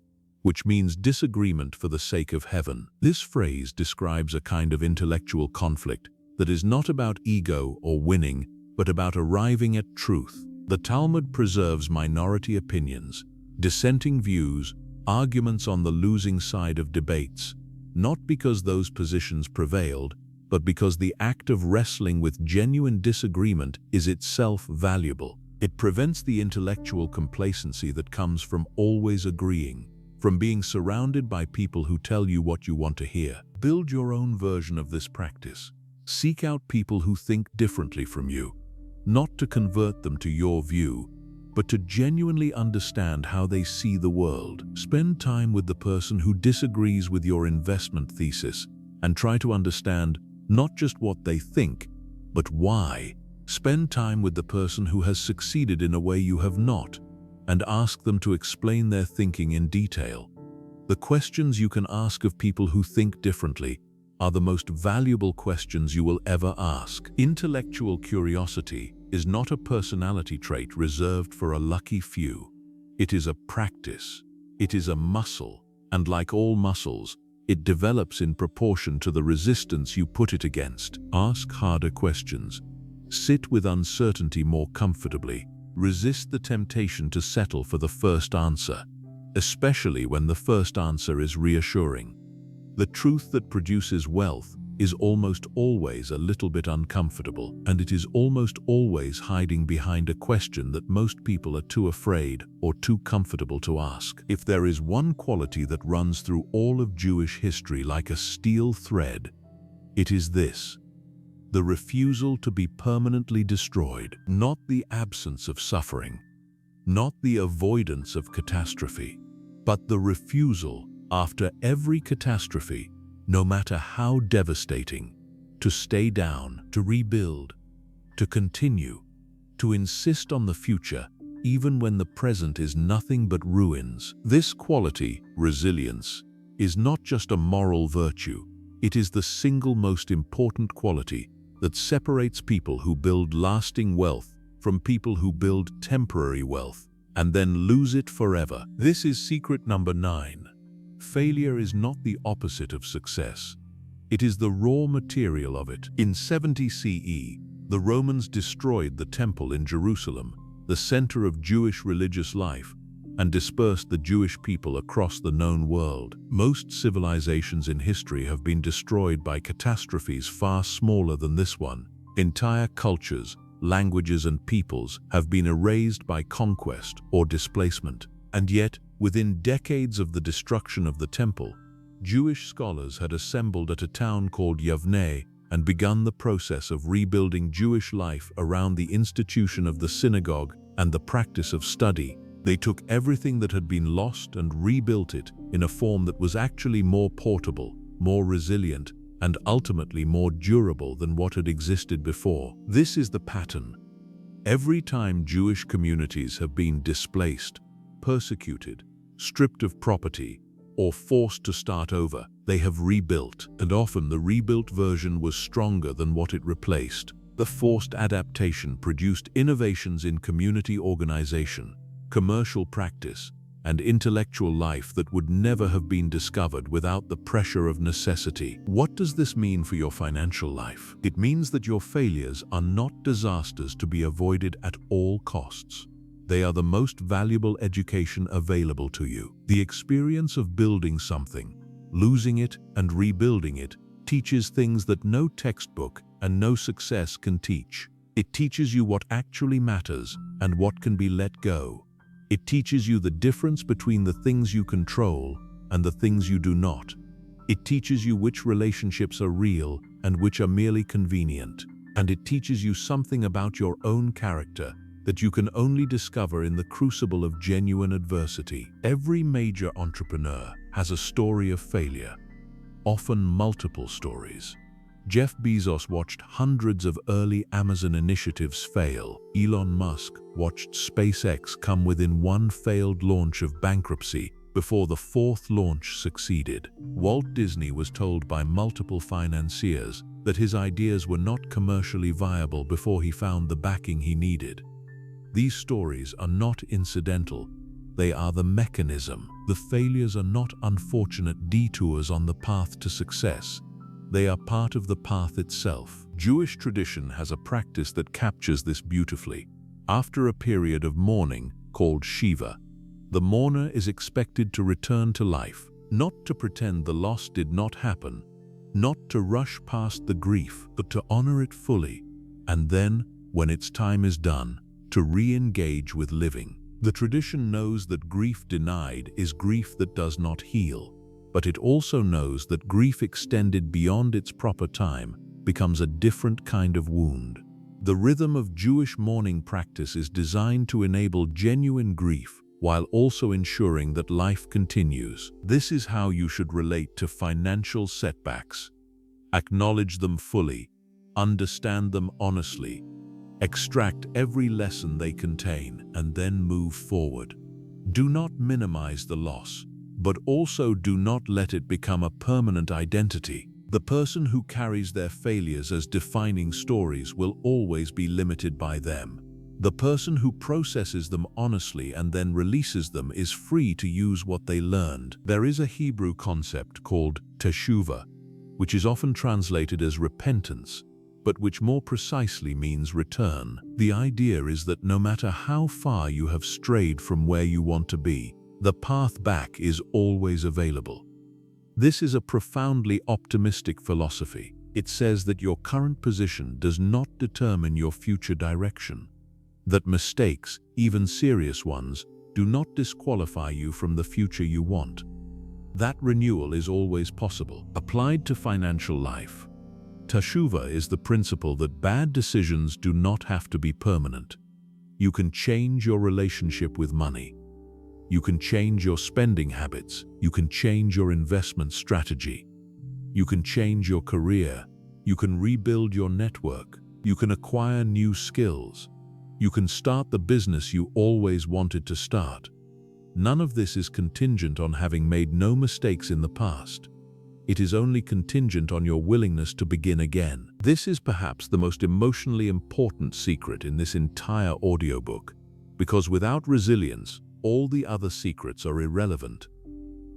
which means disagreement for the sake of heaven. This phrase describes a kind of intellectual conflict that is not about ego or winning, but about arriving at truth. The Talmud preserves minority opinions, dissenting views, arguments on the losing side of debates, not because those positions prevailed, but because the act of wrestling with genuine disagreement is itself valuable. It prevents the intellectual complacency that comes from always agreeing, from being surrounded by people who tell you what you want to hear. Build your own version of this practice. Seek out people who think differently from you, not to convert them to your view, but to genuinely understand how they see the world. Spend time with the person who disagrees with your investment thesis and try to understand not just what they think, but why. Spend time with the person who has succeeded in a way you have not, and ask them to explain their thinking in detail. The questions you can ask of people who think differently are the most valuable questions you will ever ask. Intellectual curiosity is not a personality trait reserved for a lucky few. It is a practice. It is a muscle, and like all muscles, it develops in proportion to the resistance you put it against. Ask harder questions. Sit with uncertainty more comfortably. Resist the temptation to settle for the first answer, especially when the first answer is reassuring. The truth that produces wealth is almost always a little bit uncomfortable, and it is almost always hiding behind a question that most people are too afraid or too comfortable to ask. If there is one quality that runs through all of Jewish history like a steel thread, it is this: the refusal to be permanently destroyed, not the absence of suffering, not the avoidance of catastrophe, but the refusal, after every catastrophe, no matter how devastating, to stay down, to rebuild, to continue, to insist on the future, even when the present is nothing but ruins. This quality, resilience, is not just a moral virtue, it is the single most important quality that separates people who build lasting wealth from people who build temporary wealth and then lose it forever. This is secret number 9. Failure is not the opposite of success. It is the raw material of it. In 70 CE, the Romans destroyed the temple in Jerusalem, the center of Jewish religious life, and dispersed the Jewish people across the known world. Most civilizations in history have been destroyed by catastrophes far smaller than this one. Entire cultures, languages, and peoples have been erased by conquest or displacement. And yet, within decades of the destruction of the temple, Jewish scholars had assembled at a town called Yavneh and begun the process of rebuilding Jewish life around the institution of the synagogue and the practice of study. They took everything that had been lost and rebuilt it in a form that was actually more portable, more resilient, and ultimately more durable than what had existed before. This is the pattern. Every time Jewish communities have been displaced, persecuted, stripped of property, or forced to start over, they have rebuilt, and often the rebuilt version was stronger than what it replaced. The forced adaptation produced innovations in community organization, commercial practice, and intellectual life that would never have been discovered without the pressure of necessity. What does this mean for your financial life? It means that your failures are not disasters to be avoided at all costs. They are the most valuable education available to you. The experience of building something, losing it, and rebuilding it teaches things that no textbook and no success can teach. It teaches you what actually matters and what can be let go. It teaches you the difference between the things you control and the things you do not. It teaches you which relationships are real and which are merely convenient. And it teaches you something about your own character that you can only discover in the crucible of genuine adversity. Every major entrepreneur has a story of failure. often multiple stories. Jeff Bezos watched hundreds of early Amazon initiatives fail. Elon Musk watched SpaceX come within one failed launch of bankruptcy before the fourth launch succeeded. Walt Disney was told by multiple financiers that his ideas were not commercially viable before he found the backing he needed. These stories are not incidental. They are the mechanism. The failures are not unfortunate detours on the path to success. They are part of the path itself. Jewish tradition has a practice that captures this beautifully. After a period of mourning, called Shiva, the mourner is expected to return to life, not to pretend the loss did not happen, not to rush past the grief, but to honor it fully, and then, when its time is done, to re-engage with living. The tradition knows that grief denied is grief that does not heal, but it also knows that grief extended beyond its proper time becomes a different kind of wound. The rhythm of Jewish mourning practice is designed to enable genuine grief while also ensuring that life continues. This is how you should relate to financial setbacks. Acknowledge them fully, understand them honestly, extract every lesson they contain, and then move forward. Do not minimize the loss, but also do not let it become a permanent identity. The person who carries their failures as defining stories will always be limited by them. The person who processes them honestly and then releases them is free to use what they learned. There is a Hebrew concept called teshuvah, which is often translated as repentance, but which more precisely means return. The idea is that no matter how far you have strayed from where you want to be, the path back is always available. This is a profoundly optimistic philosophy. It says that your current position does not determine your future direction, that mistakes, even serious ones, do not disqualify you from the future you want. That renewal is always possible. Applied to financial life, teshuvah is the principle that bad decisions do not have to be permanent. You can change your relationship with money. You can change your spending habits. You can change your investment strategy. You can change your career. You can rebuild your network. You can acquire new skills. You can start the business you always wanted to start. None of this is contingent on having made no mistakes in the past. It is only contingent on your willingness to begin again. This is perhaps the most emotionally important secret in this entire audiobook, because without resilience, all the other secrets are irrelevant.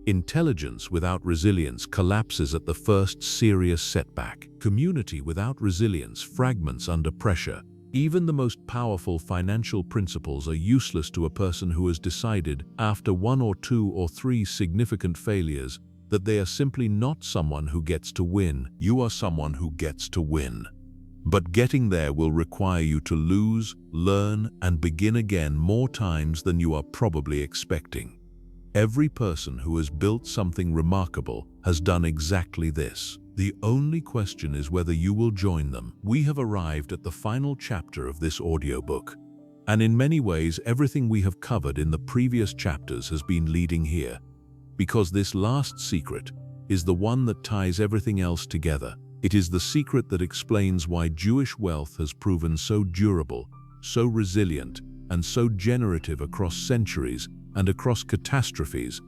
Intelligence without resilience collapses at the first serious setback. Community without resilience fragments under pressure. Even the most powerful financial principles are useless to a person who has decided, after 1 or 2 or 3 significant failures, that they are simply not someone who gets to win. You are someone who gets to win. But getting there will require you to lose, learn, and begin again more times than you are probably expecting. Every person who has built something remarkable has done exactly this. The only question is whether you will join them. We have arrived at the final chapter of this audiobook, and in many ways everything we have covered in the previous chapters has been leading here, because this last secret is the one that ties everything else together. It is the secret that explains why Jewish wealth has proven so durable, so resilient, and so generative across centuries and across catastrophes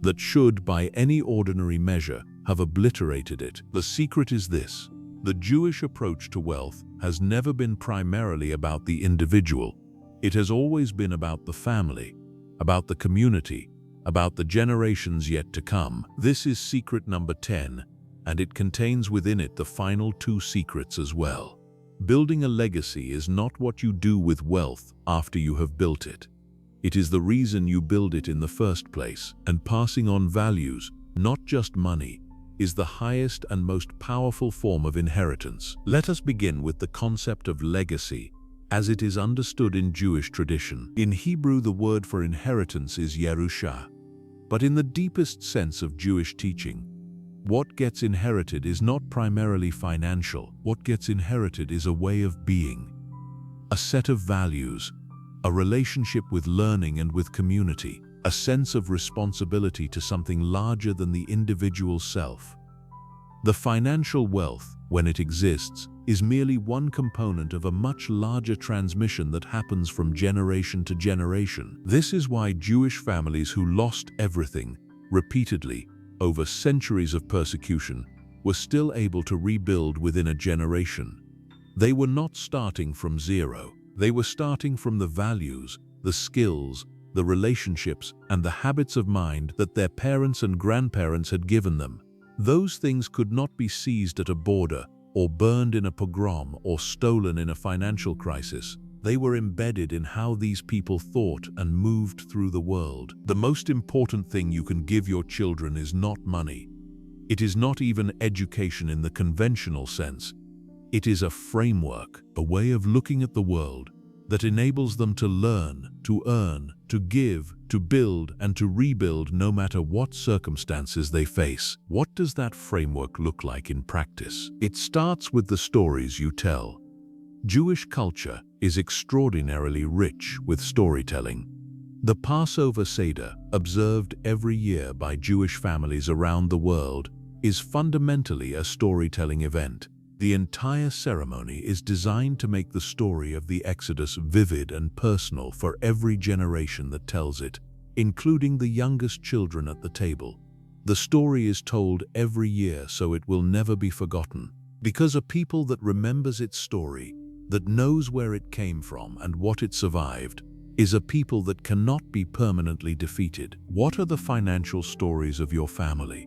that should, by any ordinary measure, have obliterated it. The secret is this: the Jewish approach to wealth has never been primarily about the individual. It has always been about the family, about the community, about the generations yet to come. This is secret number 10, and it contains within it the final 2 secrets as well. Building a legacy is not what you do with wealth after you have built it. It is the reason you build it in the first place. And passing on values, not just money, is the highest and most powerful form of inheritance. Let us begin with the concept of legacy, as it is understood in Jewish tradition. In Hebrew, the word for inheritance is Yerusha. But in the deepest sense of Jewish teaching, what gets inherited is not primarily financial. What gets inherited is a way of being, a set of values, a relationship with learning and with community, a sense of responsibility to something larger than the individual self. The financial wealth, when it exists, is merely one component of a much larger transmission that happens from generation to generation. This is why Jewish families who lost everything, repeatedly, over centuries of persecution, were still able to rebuild within a generation. They were not starting from zero. They were starting from the values, the skills, the relationships, and the habits of mind that their parents and grandparents had given them. Those things could not be seized at a border, or burned in a pogrom, or stolen in a financial crisis. They were embedded in how these people thought and moved through the world. The most important thing you can give your children is not money. It is not even education in the conventional sense. It is a framework, a way of looking at the world that enables them to learn, to earn, to give, to build, and to rebuild no matter what circumstances they face. What does that framework look like in practice? It starts with the stories you tell. Jewish culture is extraordinarily rich with storytelling. The Passover Seder, observed every year by Jewish families around the world, is fundamentally a storytelling event. The entire ceremony is designed to make the story of the Exodus vivid and personal for every generation that tells it, including the youngest children at the table. The story is told every year so it will never be forgotten, because a people that remembers its story, that knows where it came from and what it survived, is a people that cannot be permanently defeated. What are the financial stories of your family?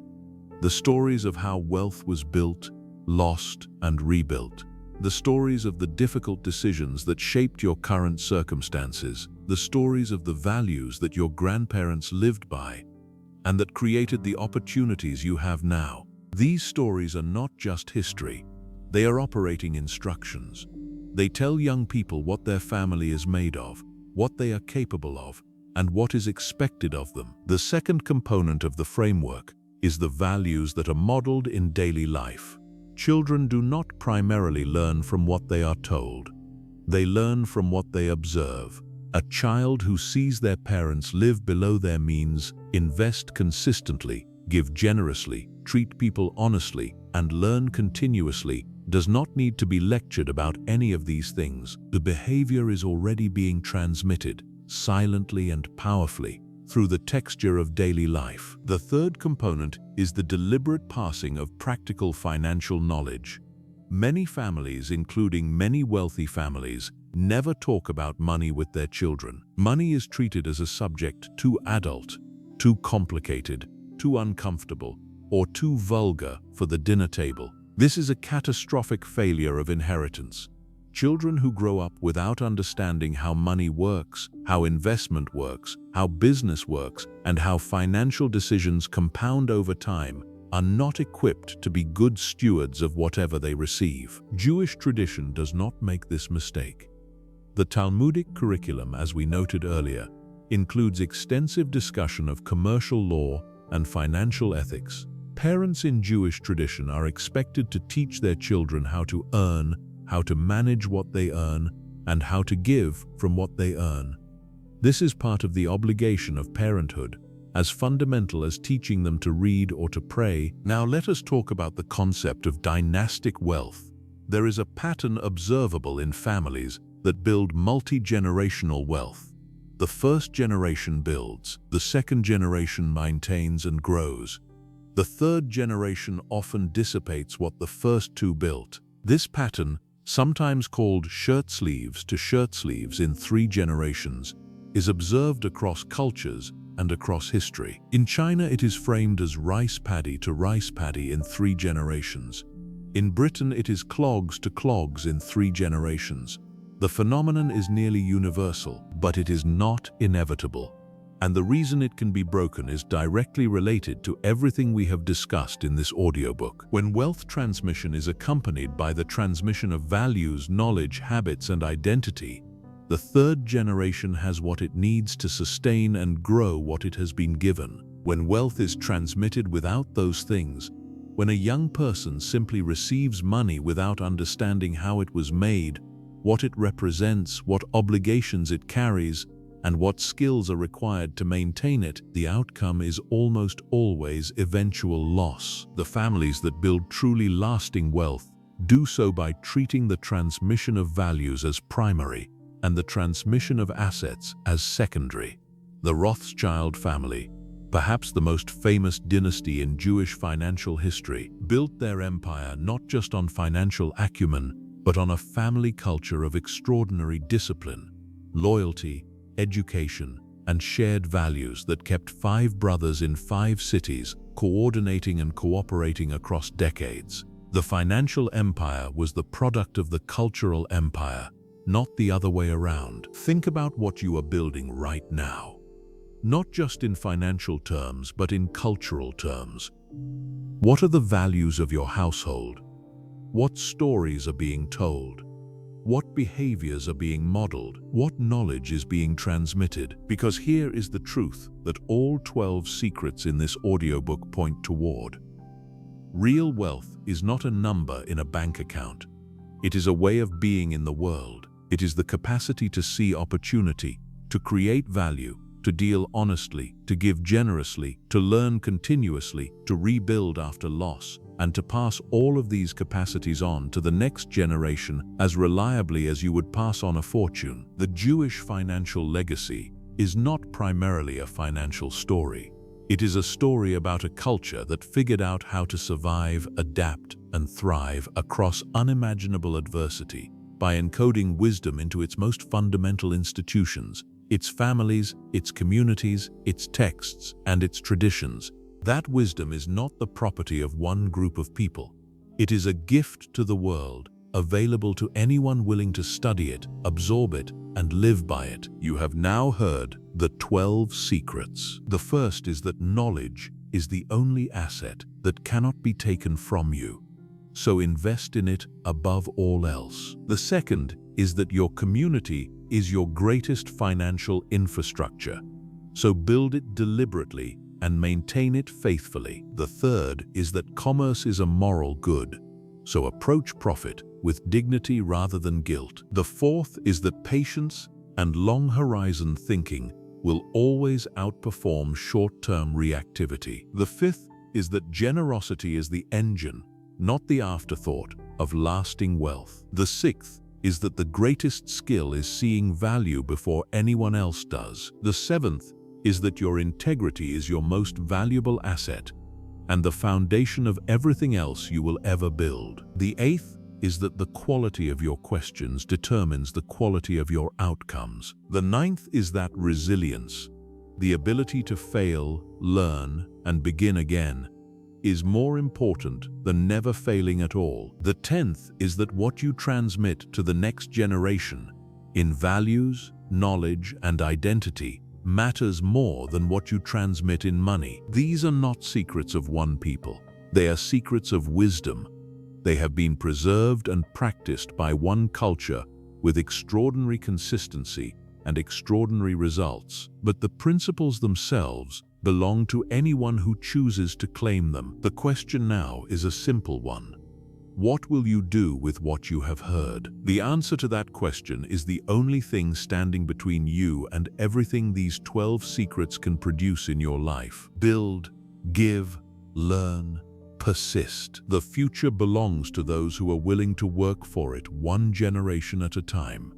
The stories of how wealth was built, lost, and rebuilt. The stories of the difficult decisions that shaped your current circumstances. The stories of the values that your grandparents lived by and that created the opportunities you have now. These stories are not just history. They are operating instructions. They tell young people what their family is made of, what they are capable of, and what is expected of them. The second component of the framework is the values that are modeled in daily life. Children do not primarily learn from what they are told. They learn from what they observe. A child who sees their parents live below their means, invest consistently, give generously, treat people honestly, and learn continuously does not need to be lectured about any of these things. The behavior is already being transmitted, silently and powerfully, through the texture of daily life. The third component is the deliberate passing of practical financial knowledge. Many families, including many wealthy families, never talk about money with their children. Money is treated as a subject too adult, too complicated, too uncomfortable, or too vulgar for the dinner table. This is a catastrophic failure of inheritance. Children who grow up without understanding how money works, how investment works, how business works, and how financial decisions compound over time are not equipped to be good stewards of whatever they receive. Jewish tradition does not make this mistake. The Talmudic curriculum, as we noted earlier, includes extensive discussion of commercial law and financial ethics. Parents in Jewish tradition are expected to teach their children how to earn, how to manage what they earn, and how to give from what they earn. This is part of the obligation of parenthood, as fundamental as teaching them to read or to pray. Now let us talk about the concept of dynastic wealth. There is a pattern observable in families that build multi-generational wealth. The first generation builds, the second generation maintains and grows. The third generation often dissipates what the first two built. This pattern, sometimes called shirt sleeves to shirt sleeves in 3 generations, is observed across cultures and across history. In China, it is framed as rice paddy to rice paddy in 3 generations. In Britain, it is clogs to clogs in 3 generations. The phenomenon is nearly universal, but it is not inevitable. And the reason it can be broken is directly related to everything we have discussed in this audiobook. When wealth transmission is accompanied by the transmission of values, knowledge, habits, and identity, the third generation has what it needs to sustain and grow what it has been given. When wealth is transmitted without those things, when a young person simply receives money without understanding how it was made, what it represents, what obligations it carries, and what skills are required to maintain it, the outcome is almost always eventual loss. The families that build truly lasting wealth do so by treating the transmission of values as primary and the transmission of assets as secondary. The Rothschild family, perhaps the most famous dynasty in Jewish financial history, built their empire not just on financial acumen, but on a family culture of extraordinary discipline, loyalty, education, and shared values that kept 5 brothers in 5 cities coordinating and cooperating across decades. The financial empire was the product of the cultural empire, not the other way around. Think about what you are building right now. Not just in financial terms, but in cultural terms. What are the values of your household? What stories are being told? What behaviors are being modeled? What knowledge is being transmitted? Because here is the truth that all 12 secrets in this audiobook point toward. Real wealth is not a number in a bank account. It is a way of being in the world. It is the capacity to see opportunity, to create value, to deal honestly, to give generously, to learn continuously, to rebuild after loss, and to pass all of these capacities on to the next generation as reliably as you would pass on a fortune. The Jewish financial legacy is not primarily a financial story. It is a story about a culture that figured out how to survive, adapt, and thrive across unimaginable adversity by encoding wisdom into its most fundamental institutions, its families, its communities, its texts, and its traditions. That wisdom is not the property of one group of people. It is a gift to the world, available to anyone willing to study it, absorb it, and live by it. You have now heard the 12 secrets. The first is that knowledge is the only asset that cannot be taken from you, so invest in it above all else. The second is that your community is your greatest financial infrastructure, so build it deliberately and maintain it faithfully. The third is that commerce is a moral good, so approach profit with dignity rather than guilt. The fourth is that patience and long-horizon thinking will always outperform short-term reactivity. The fifth is that generosity is the engine, not the afterthought, of lasting wealth. The sixth is that the greatest skill is seeing value before anyone else does. The seventh is that your integrity is your most valuable asset and the foundation of everything else you will ever build. The eighth is that the quality of your questions determines the quality of your outcomes. The ninth is that resilience, the ability to fail, learn, and begin again, is more important than never failing at all. The 10th is that what you transmit to the next generation in values, knowledge, and identity matters more than what you transmit in money. These are not secrets of one people. They are secrets of wisdom. They have been preserved and practiced by one culture with extraordinary consistency and extraordinary results. But the principles themselves belong to anyone who chooses to claim them. The question now is a simple one. What will you do with what you have heard? The answer to that question is the only thing standing between you and everything these 12 secrets can produce in your life. Build, give, learn, persist. The future belongs to those who are willing to work for it one generation at a time.